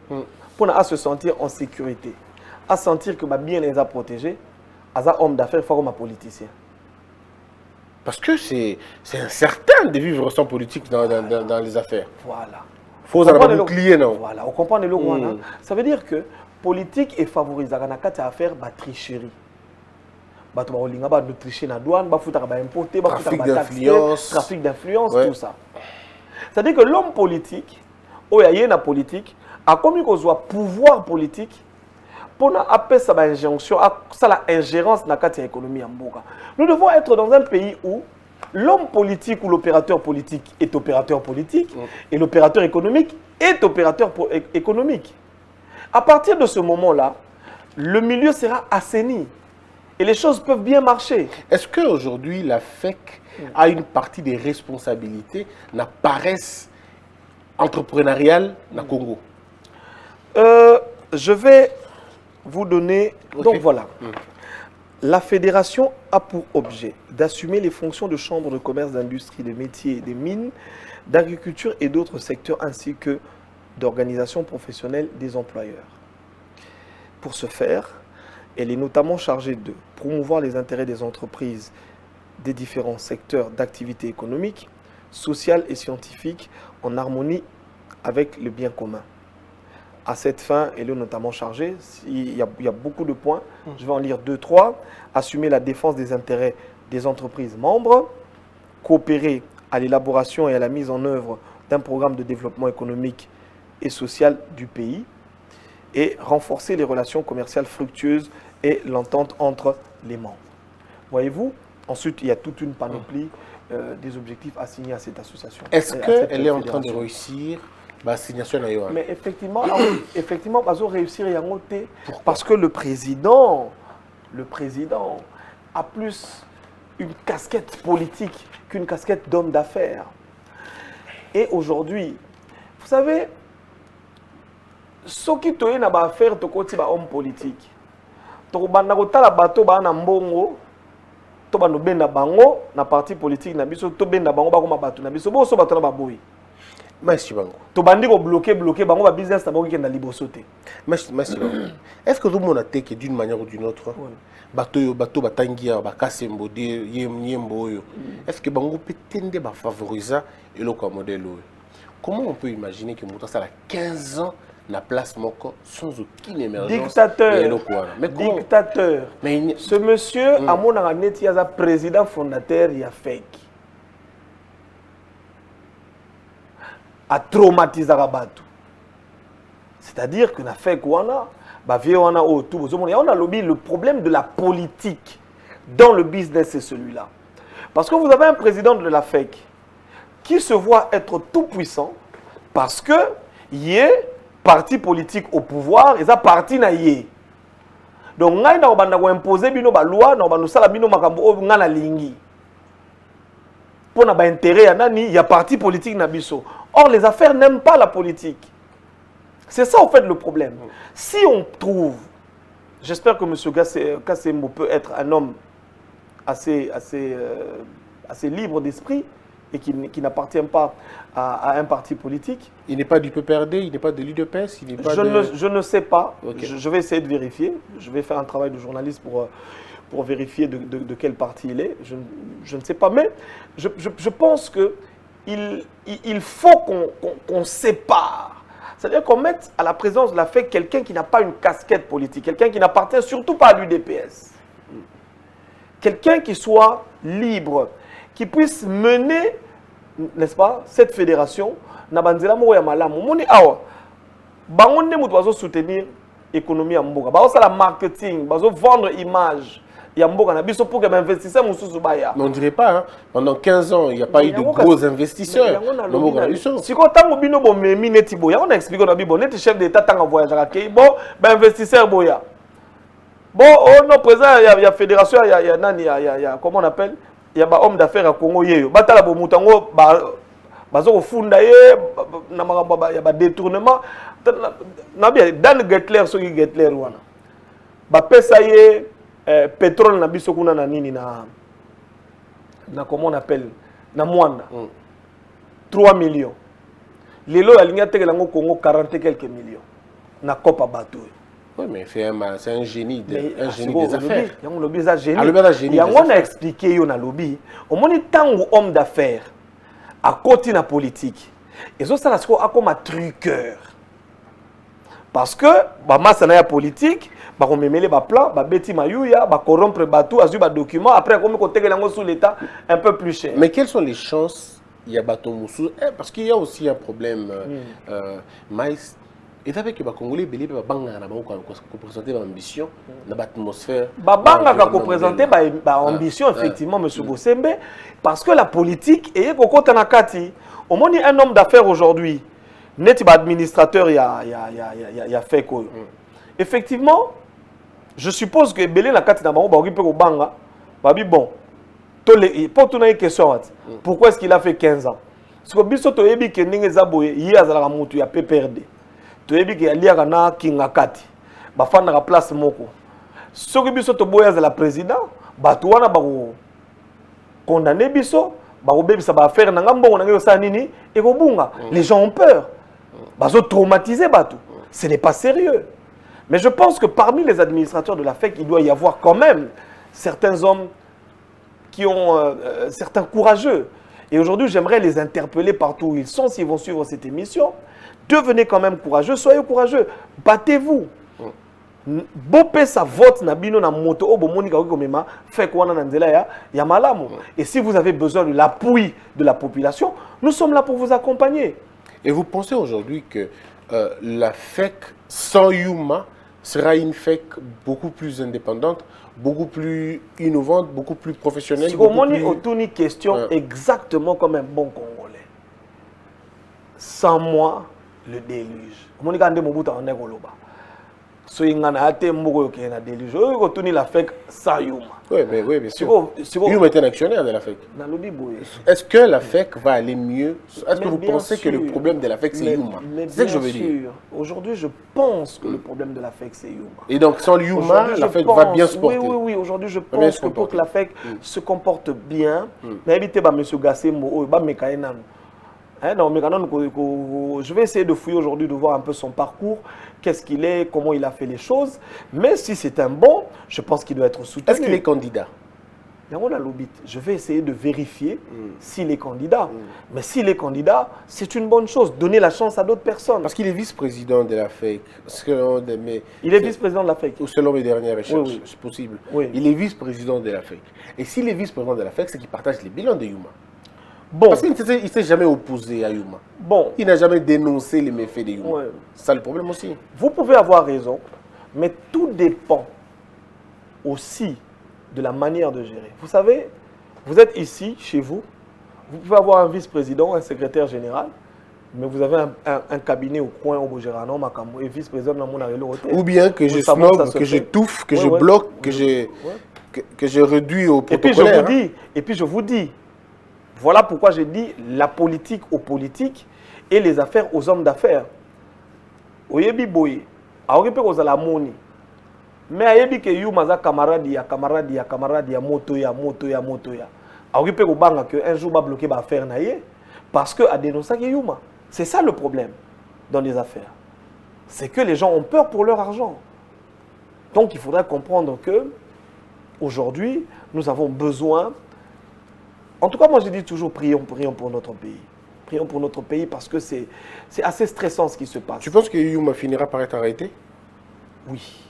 pour à se sentir en sécurité, à sentir que ma bien les a protégés, à homme d'affaires, faut comme un politicien. Parce que c'est incertain de vivre sans politique dans les affaires. Voilà. Faut avoir un bouclier, non? Voilà, on comprend le Rwanda. Ça veut dire que politique est favorisée dans les affaires de tricherie. Bah, tu vas tricher dans la douane, bah, importer, trafic d'influence, tout ça. C'est-à-dire que l'homme politique, ou la politique, a comme qu'on soit pouvoir politique pour appeler ça injonction, ça la ingérence dans l'économie en Boga. Nous devons être dans un pays où l'homme politique ou l'opérateur politique est opérateur politique et l'opérateur économique est opérateur économique. À partir de ce moment-là, le milieu sera assaini et les choses peuvent bien marcher. Est-ce qu'aujourd'hui, la FEC a une partie des responsabilités, la paresse entrepreneuriale dans le Congo? Je vais vous donner... Donc voilà. La fédération a pour objet d'assumer les fonctions de chambre de commerce, d'industrie, de métiers, des mines, d'agriculture et d'autres secteurs, ainsi que d'organisation professionnelle des employeurs. Pour ce faire, elle est notamment chargée de promouvoir les intérêts des entreprises des différents secteurs d'activité économique, sociale et scientifique en harmonie avec le bien commun. À cette fin, elle est notamment chargée, il y a beaucoup de points, je vais en lire 2-3, assumer la défense des intérêts des entreprises membres, coopérer à l'élaboration et à la mise en œuvre d'un programme de développement économique et social du pays, et renforcer les relations commerciales fructueuses et l'entente entre les membres. Voyez-vous, ensuite, il y a toute une panoplie des objectifs assignés à cette association. Est-ce qu'elle est en train de réussir l'assignation? Mais effectivement, ils ont réussi à monter parce que le président a plus une casquette politique qu'une casquette d'homme d'affaires. Et aujourd'hui, vous savez, ce qui est na ba affaire to koti ba homme politique. To banda ko tala bato ba na mbongo, to bando benda bango na parti politique na biso to benda bango ba ko mabato na biso bo so bato na ba boy. Merci bango. To bandi ko bloquer bango ba business na bango ki na liboso te. Merci bango. Est-ce que tout le monde a que d'une manière ou d'une autre bato batangia ba kasembo de yembo yo. Est-ce que bango peut tendre ba favoriser et le modèle? Comment on peut imaginer que Mouta a 15 ans la place moko sans aucune émergence? Dictateur. Dictateur. Mais ce monsieur, à mon avis, il y a un président fondateur, il y a FEC. A traumatisé Rabatou. C'est-à-dire que la FEC, on a le problème de la politique dans le business, c'est celui-là. Parce que vous avez un président de la FEC qui se voit être tout puissant parce que il est parti politique au pouvoir et ça parti na yé. Donc ngai na obanda ko imposer bino ba loi na obanda sala bino makambo o ngana lingi. Pour na ba intérêt ya nani ya parti politique na biso. Or les affaires n'aiment pas la politique. C'est ça en fait le problème. Si on trouve, j'espère que M. Kassembo peut être un homme assez libre d'esprit et qui n'appartient pas à un parti politique. Il n'est pas du PPRD, il n'est pas de l'UDPS, il n'est pas je ne sais pas. Okay. Je vais essayer de vérifier. Je vais faire un travail de journaliste pour vérifier de quel parti il est. Je ne sais pas. Mais je pense qu'il faut qu'on sépare. C'est-à-dire qu'on mette à la présence de la FEC quelqu'un qui n'a pas une casquette politique, quelqu'un qui n'appartient surtout pas à l'UDPS. Quelqu'un qui soit libre, qui puisse mener, n'est-ce pas, cette fédération. Nabanzela mo ya malamu. Moni awa. Bangonne mutu bazo soutenir l'économie en Mboka. Bazo la marketing, bazo vendre image. Yamboka na biso pour que les investisseurs mususu baya. Mais on ne dirait pas, hein. Pendant 15 ans, il n'y a pas eu de gros investisseurs. Si quand on bino bo memi neti boya, on a expliqué na bibo neti chef d'état tanga voyage à Kei, bon, ben investisseur boya. Bon, on a présent il y a fédération, il y a nani, il y a comment on appelle? Il y a ba homme d'affaires à Congo yeyo. Batala bo mutango bazo funda ye na makamba ya ba détournement. Na bien Dan Getler so Getler wana. Ba pesa ye pétrole na biso kuna na nini na comment on appelle na Mwanda. 3 millions. Lelo ya linga teke lango Congo 40 et quelques millions. Na Copa Bateau. Oui, mais c'est un génie, un génie des affaires. Il y a un lobby des génie. Il y a un expliqué yo na lobby. Au moins tango homme d'affaires à côté na politique. Et ça la siko comme un truqueur. Parce que ba massa na ya politique, ba ko memele ba plan, ba beti mayuya, ba corrompre bateau, azu ba document après comme ko teke lango sous l'état un peu plus cher. Mais quelles sont les chances il y a bateau Moussou parce qu'il y a aussi un problème mais et avec que les Congolais belé ba banga na bango ko présenter l'ambition na l'atmosphère ba banga ka ko présenter ba ambition effectivement monsieur Bosembe parce que la politique est kokota na kati au moins un homme d'affaires aujourd'hui net ba administrateur il y a fait quoi effectivement je suppose que belé na kati na bango ba okipe ko banga ba bi bon pour tourner une question pourquoi est-ce qu'il a fait 15 ans parce que biso to yebi ke ndenge zaboye yi azala mutu ya PPRD to yebi ke aliaka na kinga kati bafanda ka place moko soki biso to boya azala président bato wana bako condamner biso bako bebisa ba affaire na ngambongo na ngeyo sa nini et ko bunga les gens ont peur bazo traumatiser bato ce n'est pas sérieux mais je pense que parmi les administrateurs de la FEC il doit y avoir quand même certains hommes qui ont certains courageux. Et aujourd'hui, j'aimerais les interpeller partout où ils sont, s'ils vont suivre cette émission. Devenez quand même courageux, soyez courageux, battez-vous. Bopé sa vote na bino na moto o bomoni ka komema fait quoi na nzela ya malamu. Et si vous avez besoin de l'appui de la population, nous sommes là pour vous accompagner. Et vous pensez aujourd'hui que la FEC sans Yuma sera une FEC beaucoup plus indépendante, beaucoup plus innovante, beaucoup plus professionnelle. Si vous avez une question exactement comme un bon Congolais. Sans moi, le déluge. Vous avez dit que vous avez so ingana ate mboko yoke na déluge. Vous avez la FEC sans Yuma. Oui, mais bien sûr. Yuma est un actionnaire de la FEC. Est-ce que la FEC va aller mieux? Est-ce que vous pensez que le problème de la FEC c'est Yuma? C'est ce que je veux dire. Aujourd'hui, je pense que le problème de la FEC c'est Yuma. Et donc sans Yuma, la FEC va bien se porter. Oui. Aujourd'hui, je pense que pour que la FEC se comporte bien, mais évitez M. Gassembo, je vais essayer de fouiller aujourd'hui, de voir un peu son parcours, qu'est-ce qu'il est, comment il a fait les choses. Mais si c'est un bon, je pense qu'il doit être soutenu. Est-ce qu'il est candidat? Je vais essayer de vérifier s'il est candidat. Mais s'il est candidat, c'est une bonne chose. Donner la chance à d'autres personnes. Parce qu'il est vice-président de la FEC. Il est vice-président de la FEC. Ou selon mes dernières recherches, oui. c'est possible. Oui. Il est vice-président de la FEC. Et s'il est vice-président de la FEC, c'est qu'il partage les bilans de Yuma. Bon. Parce qu'il ne s'est jamais opposé à Yuma. Bon. Il n'a jamais dénoncé les méfaits de Yuma. Ouais. C'est ça le problème aussi. Vous pouvez avoir raison, mais tout dépend aussi de la manière de gérer. Vous savez, vous êtes ici, chez vous, vous pouvez avoir un vice-président, un secrétaire général, mais vous avez un cabinet au coin au Bogérano, et vice-président dans mon hôtel. Ou bien que je snob, que je touffe, que je bloque, que je réduis au protocolaire. Et puis je vous dis, voilà pourquoi j'ai dit la politique aux politiques et les affaires aux hommes d'affaires. Oyebi boye, aokipe kozala moni. Mais ayebi ke Yuma za camarade ya moto ya. Aokipe ko banga que un jour va bloquer ba affaire na ye parce que a dénoncé que Yuma. C'est ça le problème dans les affaires. C'est que les gens ont peur pour leur argent. Donc il faudrait comprendre que aujourd'hui, nous avons besoin. En tout cas, moi je dis toujours prions pour notre pays. Prions pour notre pays parce que c'est assez stressant ce qui se passe. Tu penses que Yuma finira par être arrêté? Oui.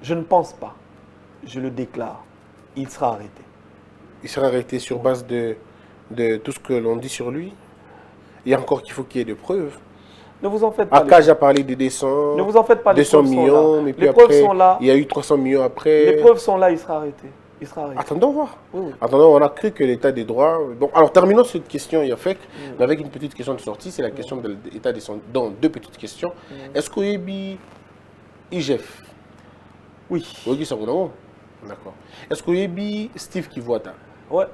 Je ne pense pas. Je le déclare. Il sera arrêté. Il sera arrêté sur base de tout ce que l'on dit sur lui? Il y a encore qu'il faut qu'il y ait des preuves. Ne vous en faites pas. Akaj a parlé de 200, ne vous en faites pas, 200 millions, mais puis les preuves après, sont là. Il y a eu 300 millions après. Les preuves sont là, il sera arrêté. Il sera arrêté. Attendons voir. Oui. Attendons, on a cru que l'état des droits... Donc, alors, terminons cette question, Yafek, mais avec une petite question de sortie, c'est la question de l'état des droits. Donc, deux petites questions. Est-ce qu'Oyebi IGF? Oui. Oui, ça vous d'accord. Est-ce qu'Oyebi Steve Kivuata? Ouais.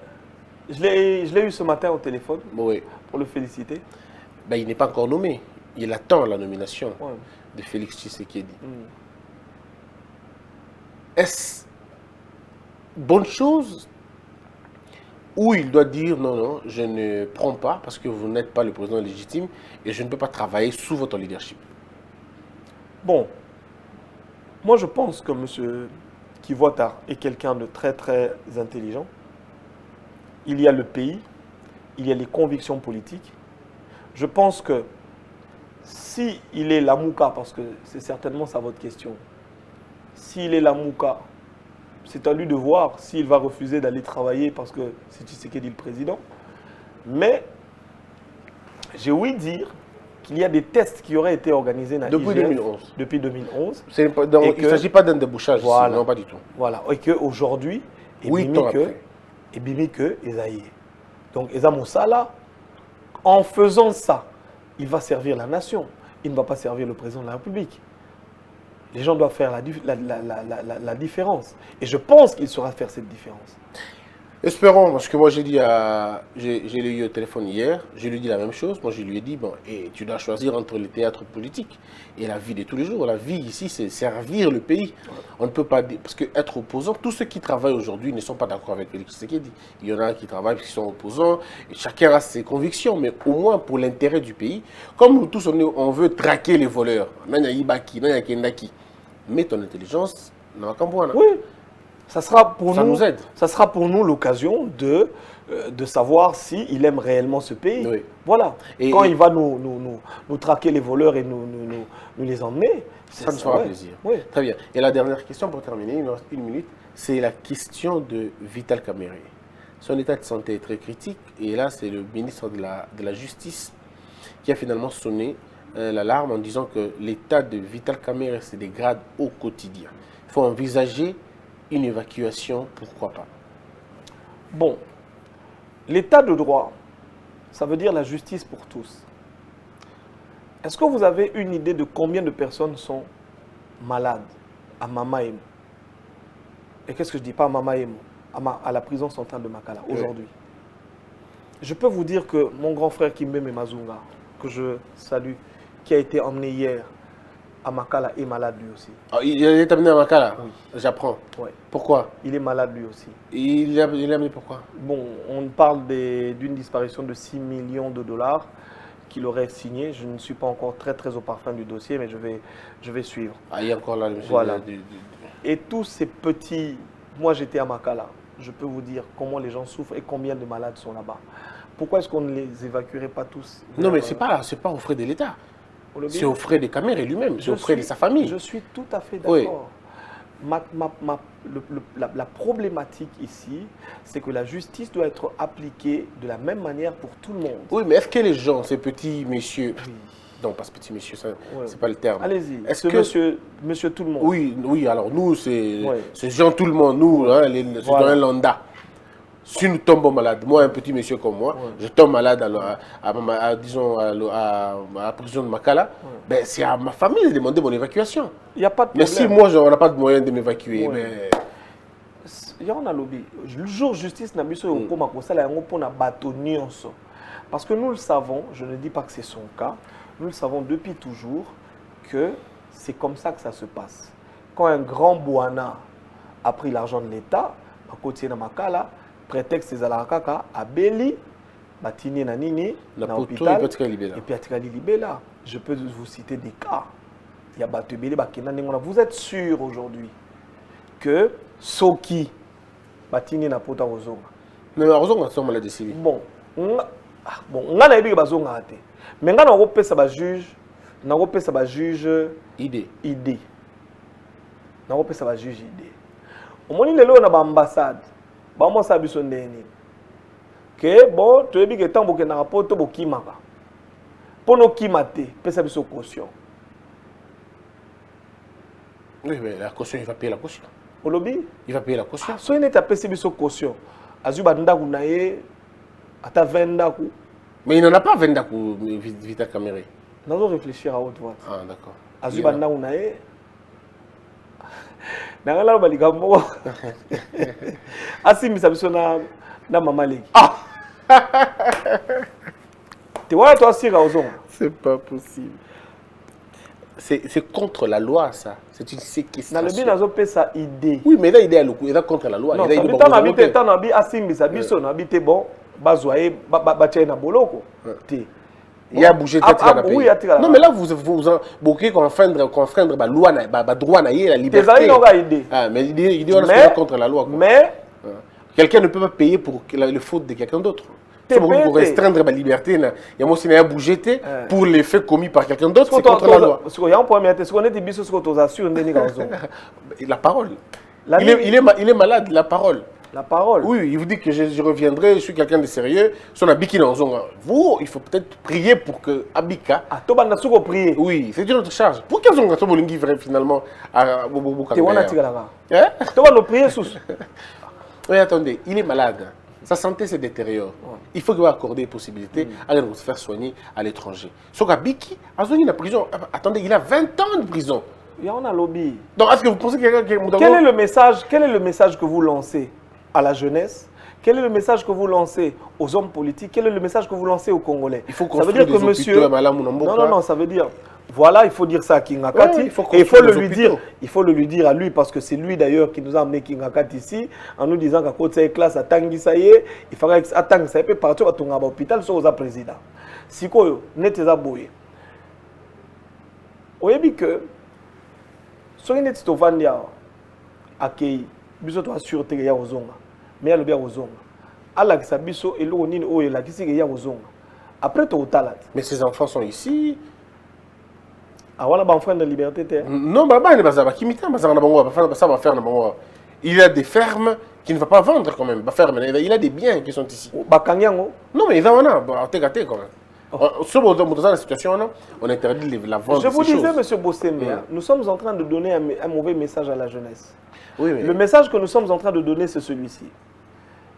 Je l'ai eu ce matin au téléphone oui. Pour le féliciter. Ben, il n'est pas encore nommé. Il attend la nomination de Félix Tshisekedi. Est-ce bonne chose Ou il doit dire non, non, je ne prends pas parce que vous n'êtes pas le président légitime et je ne peux pas travailler sous votre leadership. Bon, moi je pense que M. Kivota est quelqu'un de très très intelligent. Il y a le pays, il y a les convictions politiques. Je pense que si il est Lamouka, parce que c'est certainement ça votre question, s'il est Lamouka, c'est à lui de voir s'il va refuser d'aller travailler parce que c'est Tshisekedi le président. Mais j'ai ouï dire qu'il y a des tests qui auraient été organisés dans Depuis IGF 2011. Depuis 2011. Il ne s'agit pas d'un débouchage Voilà. ici, non pas du tout. Voilà. Et qu'aujourd'hui, et 8 ans après. Bimi que Esaïe. Donc Eza Moussala, en faisant ça, il va servir la nation. Il ne va pas servir le président de la République. Les gens doivent faire la différence. Et je pense qu'il saura faire cette différence. Espérons, parce que moi j'ai dit j'ai eu au téléphone hier, je lui ai dit la même chose. Moi je lui ai dit, bon, et tu dois choisir entre le théâtre politique et la vie de tous les jours. La vie ici, c'est servir le pays. On ne peut pas dire, parce qu'être opposant, tous ceux qui travaillent aujourd'hui ne sont pas d'accord avec Félix Tshisekedi. Il y en a qui travaillent parce qu'ils sont opposants, et chacun a ses convictions, mais au moins pour l'intérêt du pays, comme nous tous on veut traquer les voleurs, mais ton intelligence, oui. Ça sera pour ça nous, nous aide. Ça sera pour nous l'occasion de savoir s'il aime réellement ce pays. Oui. Voilà. Et quand il va nous traquer les voleurs et nous les emmener, ça nous fera plaisir. Oui. Très bien. Et la dernière question pour terminer, il nous reste 1 minute, c'est la question de Vital Kamerhe. Son état de santé est très critique et là c'est le ministre de la Justice qui a finalement sonné l'alarme en disant que l'état de Vital Kamerhe se dégrade au quotidien. Il faut envisager une évacuation, pourquoi pas? Bon, l'état de droit, ça veut dire la justice pour tous. Est-ce que vous avez une idée de combien de personnes sont malades à Mamaemo? Et qu'est-ce que je dis pas à Mamaemo? À la prison centrale de Makala, aujourd'hui. Je peux vous dire que mon grand frère Kimbeme Mazunga, que je salue, qui a été emmené hier à Makala, est malade lui aussi. Ah, il est amené à Makala? Oui. J'apprends. Ouais. Pourquoi? Il est malade lui aussi. Il est amené pourquoi? Bon, on parle d'une disparition de 6 millions de dollars qu'il aurait signé. Je ne suis pas encore très au parfum du dossier, mais je vais suivre. Ah, il y a encore là le monsieur. Voilà. Et tous ces petits... Moi, j'étais à Makala. Je peux vous dire comment les gens souffrent et combien de malades sont là-bas. Pourquoi est-ce qu'on ne les évacuerait pas tous? Non, mais ce n'est pas aux frais de l'État. C'est aux frais des Kamerhe lui-même, c'est aux frais de sa famille. Je suis tout à fait d'accord. Oui. La problématique ici, c'est que la justice doit être appliquée de la même manière pour tout le monde. Oui, mais est-ce que les gens, ces petits messieurs... Oui. Non, pas ce petit monsieur, c'est pas le terme. Allez-y, est-ce que monsieur tout le monde? Oui, alors nous, c'est Jean tout le monde, nous, hein, c'est dans un lambda. Si nous tombons malades, moi, un petit monsieur comme moi, je tombe malade disons, à la prison de Makala, ben, c'est à ma famille de demander mon évacuation. Il n'y a pas de problème. Mais si moi, on n'a pas de moyen de m'évacuer, ben... Il y a un lobby. Le jour justice n'a pas parce que nous le savons, je ne dis pas que c'est son cas, nous le savons depuis toujours que c'est comme ça que ça se passe. Quand un grand Bouana a pris l'argent de l'État, à côté de Makala, prétexte des Alarkaka, à Beli, Batini Nanini, dans l'hôpital, et puis à Tikali Libela. Je peux vous citer des cas. Il y a Batubeli, Bakina Nengona. Vous êtes sûr aujourd'hui que Soki, Batini n'a pas de Ozonga? Mais Ozonga, c'est malade ici. Bon, on a dit que Bazonga. Mais on a repéré ça juge, on a repéré ça juge idée. On a repéré ça juge idée. Au moment où on a l'ambassade, on a dit que bon, tu as dit que tant que tu as rapport, tu as dit pour nous qui mater, tu as dit caution. Oui, mais la caution, il va payer la caution. Au lobby? Il va payer la caution. Si on a payé la caution, Azuba Ndakunaye, à 20 coups. Mais il n'en a pas 20 coups, Vital Kamerhe. Nous allons réfléchir à haute voix. Ah, d'accord. Azuba Ndakunaye. Nangala baligambo. Asi misabiso na mama leki. Ah. Tu vois toi sira ozonga. C'est pas possible. c'est contre la loi, ça. C'est une séquestration. Nalobi nazopesa idée. Oui, mais là, il est contre la loi. Non, Il est ça habite tant nabi asimbisa biso habite bon bazoye batie na boloko. Il y a bougé tête dans le pays. Oui, il y a non, mais là, vous bloquez confondre la loi, la droit, la liberté. Tes amis idée. Ah, mais il dit on est contre la loi. Quoi. Mais quelqu'un ne peut pas payer pour le faute de quelqu'un d'autre. C'est pour restreindre la liberté. Il y a moi aussi bougé pour les faits commis par quelqu'un d'autre, c'est contre la loi. Il y a un problème, c'est qu'on est des bisos qu'on t'assure la parole. Il est malade, la parole. La parole. Oui, il vous dit que je reviendrai, je suis quelqu'un de sérieux. Son Abiki dans vous, il faut peut-être prier pour que Abika. Ah, toi, tu vas prier. Oui, c'est une autre charge. Pour quelles raisons Bolingi finalement à Bobo tu vas prier sous. Oui, attendez, il est malade. Sa santé se détériore. Il faut qu'il va accorder des possibilités à se faire soigner à l'étranger. Sauf qu'Abiki, à la prison, attendez, il a 20 ans de prison. Il y a un lobby. Donc, est-ce que vous pensez qu'il y a quelqu'un Quel est le message que vous lancez à la jeunesse? Quel est le message que vous lancez aux hommes politiques? Quel est le message que vous lancez aux Congolais? Il faut construire des hôpitaux à Non, ça veut dire... Voilà, il faut dire ça à Kingakati. Et il faut le lui dire à lui, parce que c'est lui d'ailleurs qui nous a amené Kingakati ici, en nous disant qu'à côté de cette classe, à Tanguy, ça y est, il faudrait que Tanguy, ça y est, partir à ton hôpital, soit aux président. Si quoi, n'est-ce pas boye. Vous voyez que, si vous êtes au Vandia, à Kei, biso to assuré qu'il y a aux ondes, mais il y a le bien aux ondes. Allah qui s'abisso et l'eau ni l'eau et la qui s'y y a aux ondes. Après, tu as au talat. Mais ses enfants sont ici. Ah, voilà, bah, enfant de liberté. Non, il a des fermes qu'il ne va pas vendre quand même. Il a des biens qui sont ici. Non, mais il va en avoir. Quand même. Sur la situation, on interdit la vente. Je vous disais, M. Bossembe, nous sommes en train de donner un mauvais message à la jeunesse. Oui, mais... Le message que nous sommes en train de donner, c'est celui-ci.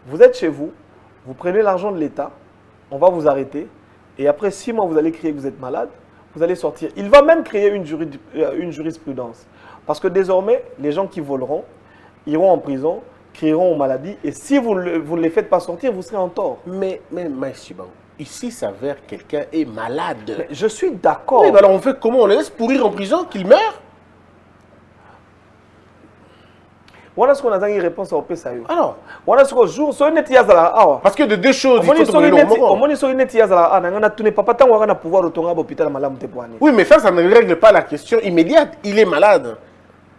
Vous êtes chez vous, vous prenez l'argent de l'État, on va vous arrêter, et après 6 mois, vous allez crier que vous êtes malade. Vous allez sortir. Il va même créer une jurisprudence. Parce que désormais, les gens qui voleront iront en prison, crieront aux maladies. Et si vous ne les faites pas sortir, vous serez en tort. Mais ici, ça s'avère quelqu'un est malade. Mais je suis d'accord. Oui, alors on fait comment? On le laisse pourrir en prison, qu'il meure? Voilà ce qu'on a dans une réponse au PSAU. Alors, voilà ce qu'on joue. parce que de deux choses, il faut oui, mais ça ne règle pas la question immédiate. Il est malade.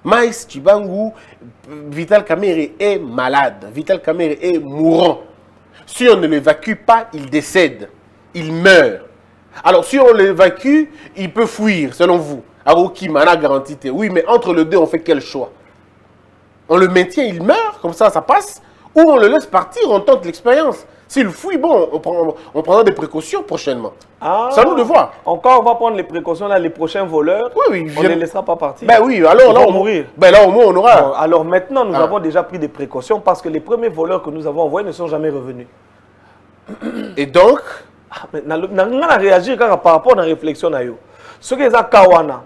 Maïs Tchibangu, Vital Kamerhe est malade. Vital Kamerhe est mourant. Si on ne l'évacue pas, il décède. Il meurt. Alors, si on l'évacue, il peut fuir, selon vous. Aroki, Mana garantie. Oui, mais entre les deux, on fait quel choix? On le maintient, il meurt, comme ça passe, ou on le laisse partir, on tente l'expérience. S'il fuit, bon, on prendra des précautions prochainement. Ah, c'est à nous de voir. Encore, on va prendre les précautions, là, les prochains voleurs, on ne les laissera pas partir. Ben oui, alors là, on mourir. Ben là, au moins, on aura... Bon, alors maintenant, nous avons déjà pris des précautions parce que les premiers voleurs que nous avons envoyés ne sont jamais revenus. Et donc... On a réagi par rapport à la réflexion. Ce qui est à Kawana,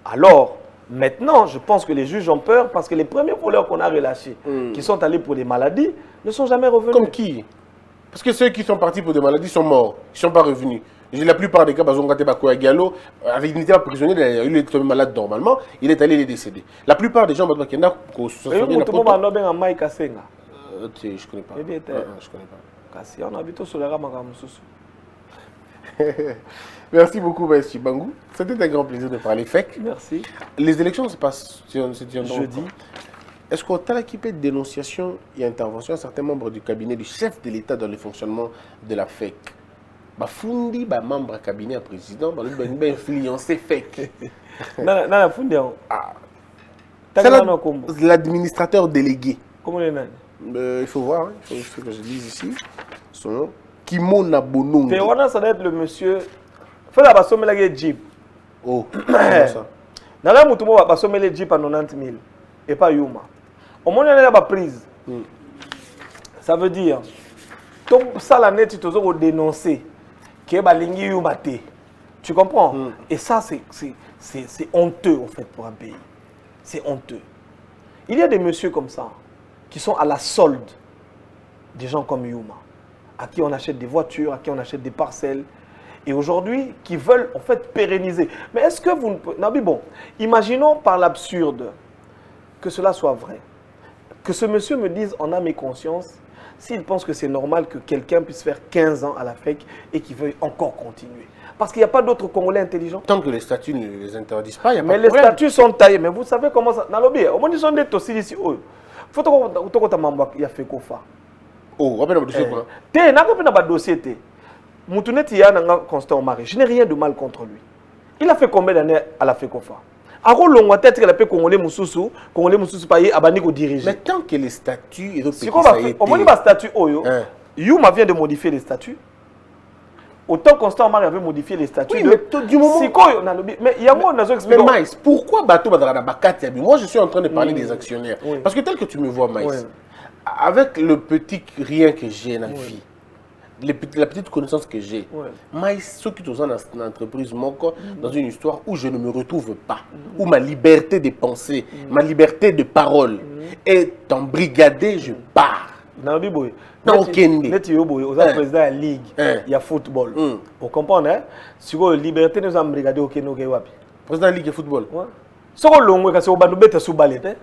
alors... Maintenant, je pense que les juges ont peur parce que les premiers voleurs qu'on a relâchés, qui sont allés pour des maladies, ne sont jamais revenus. Comme qui? Parce que ceux qui sont partis pour des maladies sont morts, ils ne sont pas revenus. La plupart des cas, Diallo, il n'était pas prisonnier, il était tombé malade normalement, il est allé les décéder. La plupart des gens, je ne connais pas. Je ne connais pas. On habite sur les rames. Merci beaucoup, M. Tchibangu. C'était un grand plaisir de parler FEC. Merci. Les élections se passent jeudi. Est-ce qu'au temps équipé de dénonciation et intervention, certains membres du cabinet du chef de l'État dans le fonctionnement de la FEC, Bafundi, membre du cabinet président, va influencer FEC. C'est l'administrateur délégué. Comment il est? Il faut voir, il faut que je dise ici. Son nom. Kimona Bonongo. Ça doit être le monsieur. Fait la basomme la Jeep. Oh, ça. Dans la moutouma va basomme les Jeep à 90 000 et pas Yuma. Au moins il y a la prise. Ça veut dire tout ça la net tu dois dénoncer que balingi Yuma té. Tu comprends? Et ça c'est honteux en fait pour un pays. C'est honteux. Il y a des messieurs comme ça qui sont à la solde des gens comme Yuma, à qui on achète des voitures, à qui on achète des parcelles. et aujourd'hui qui veulent en fait pérenniser. Mais est-ce que vous ne pouvez... Non, mais bon, imaginons par l'absurde que cela soit vrai. Que ce monsieur me dise en âme et conscience s'il pense que c'est normal que quelqu'un puisse faire 15 ans à la FEC et qu'il veuille encore continuer. Parce qu'il n'y a pas d'autres Congolais intelligents. Tant que les statuts ne les interdisent pas, il n'y a pas mais de les problème. statuts sont taillés. Mais vous savez comment ça... Dans le biais, au moins ils sont des tossiles ici. Il faut que tu aies fait quoi. Oh, on va dire dossier quoi. Tu n'as pas de dossier. Moutoune Tia n'a Constant Omari. Je n'ai rien de mal contre lui. Il a fait combien d'années à la FECOFA? Alors, longue tête qu'elle a fait Congolais Moussoussou payé à Baniko diriger. Mais tant que les statuts et Si on va faire, au moins il va statut Oyo. Youma vient de modifier les statuts. Autant Constant Omar avait modifié les statuts. Oui, mais du moment. Mais il y a moi, on a Mais Maïs, pourquoi Bateau Badrana Bakati? Moi, je suis en train de parler des actionnaires. Oui. Parce que tel que tu me vois, Maïs, Oui. avec le petit rien que j'ai dans la vie, la petite connaissance que j'ai, Maïs, ceux qui sont dans une entreprise, dans une histoire où je ne me retrouve pas, où ma liberté de pensée, ma liberté de parole est embrigadée, je pars. Non, Biboy. Non, Kende. Vous êtes président de la Ligue, il y a football. Vous comprenez, hein? Si vous avez liberté, nous avons brigadé au Keno. Président de la Ligue de football. Mais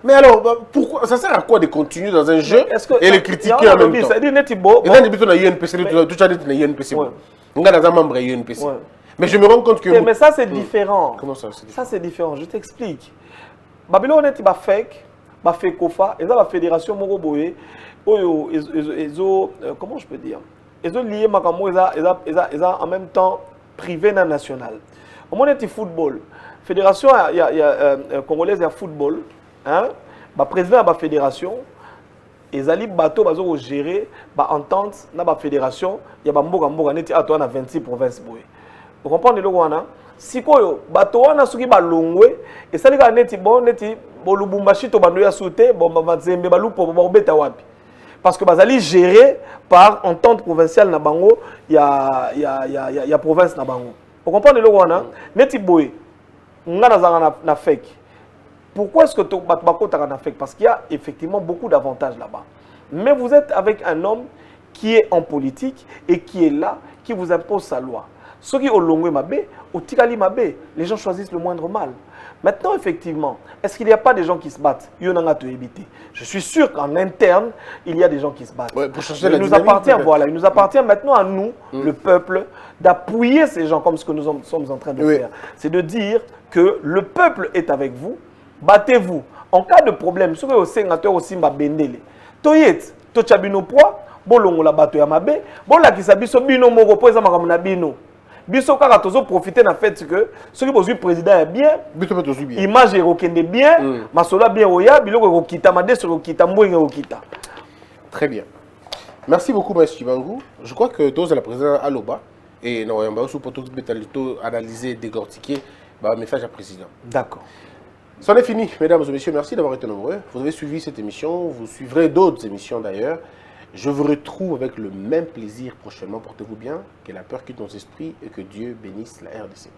Mais alors, pourquoi, ça sert à quoi de continuer dans un jeu et le critiquer en même temps? Mais je me rends compte que... Mais ça, c'est différent. Comment ça, c'est différent? Ça, c'est différent. Je t'explique. Babylone est ba FEC, ba FECOFA, et ça, la fédération Moroboé, comment je peux dire? Ils ont lié Makamo, ils ont en même temps privé et national. Au moment où football, fédération congolaise de football, hein, ba président de la fédération, ils ont bateau bazo gérer ba entente na ba fédération, il y a ba mboga neti à toi na 26 provinces boy. Vous comprenez le wana? Si koyo bato wana soki ba longwe et ça les gars neti bolubumbashi to bando ya souté bon ba nzembe balupo ba obeta wapi? Parce que bazali géré par entente provinciale na bango ya province na bango. Vous comprenez le wana? Neti boy ngana zanga na FEC. Pourquoi est-ce que tu as fait? Parce qu'il y a effectivement beaucoup d'avantages là-bas. Mais vous êtes avec un homme qui est en politique et qui est là, qui vous impose sa loi. Ceux qui ont longé mabé, au tikali mabé, les gens choisissent le moindre mal. Maintenant, effectivement, est-ce qu'il n'y a pas des gens qui se battent? Il Je suis sûr qu'en interne, il y a des gens qui se battent. Ouais, pour changer il nous appartient, voilà, il nous appartient maintenant à nous, le peuple, d'appuyer ces gens comme ce que nous sommes en train de faire. C'est de dire que le peuple est avec vous. Battez-vous. En cas de problème, ce que vous sénateur aussi m'a bendele. Toyet, to chabino poids, bolongo la bato ya mabe, bola ki sabiso bino moko po eza makamuna bino. Biso kaka tozo profiter na fait que ce qui bozui président est bien, image est okende bien, masola bien oya, biloko okita madeso okita mbwenga okita. Très bien. Merci beaucoup Maïs Chibangu. Je crois que tous la président Aloba et nous avons pour tout analyser, décortiquer le message à président. D'accord. C'en est fini, mesdames et messieurs. Merci d'avoir été nombreux. Vous avez suivi cette émission. Vous suivrez d'autres émissions d'ailleurs. Je vous retrouve avec le même plaisir prochainement. Portez-vous bien. Que la peur quitte nos esprits et que Dieu bénisse la RDC.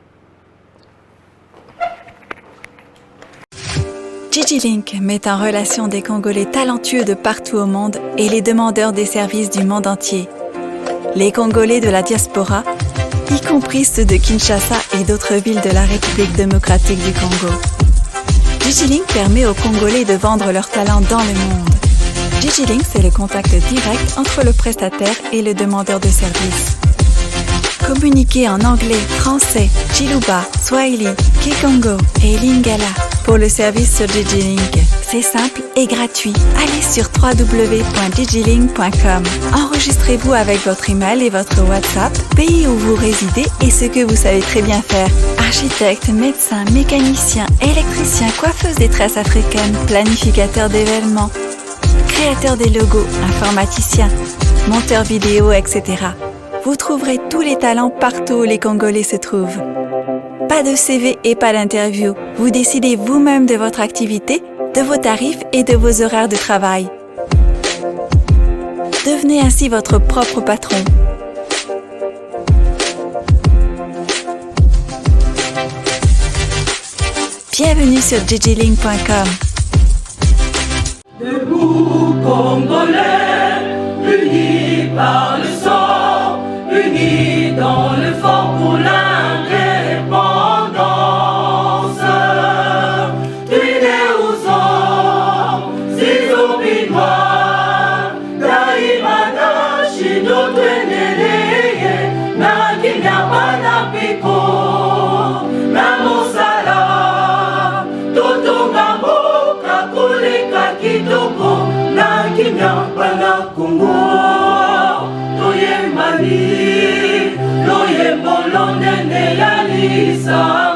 DigiLink met en relation des Congolais talentueux de partout au monde et les demandeurs des services du monde entier. Les Congolais de la diaspora, y compris ceux de Kinshasa et d'autres villes de la République démocratique du Congo. DigiLink permet aux Congolais de vendre leurs talents dans le monde. DigiLink, c'est le contact direct entre le prestataire et le demandeur de service. Communiquez en anglais, français, Chiluba, Swahili, Kikongo et Lingala pour le service sur DigiLink. C'est simple et gratuit. Allez sur www.digilink.com. Enregistrez-vous avec votre email et votre WhatsApp, pays où vous résidez et ce que vous savez très bien faire. Architecte, médecin, mécanicien, électricien, coiffeuse des tresses africaines, planificateur d'événements, créateur des logos, informaticien, monteur vidéo, etc. Vous trouverez tous les talents partout où les Congolais se trouvent. Pas de CV et pas d'interview. Vous décidez vous-même de votre activité, de vos tarifs et de vos horaires de travail. Devenez ainsi votre propre patron. Bienvenue sur digilink.com. Debout Congolais, unis par le sang, unis dans le fort pour mpiko na mosala totonga mboka koleka kitoko na kimia bana Kongo toyembani loyembo lonene ya lisanga.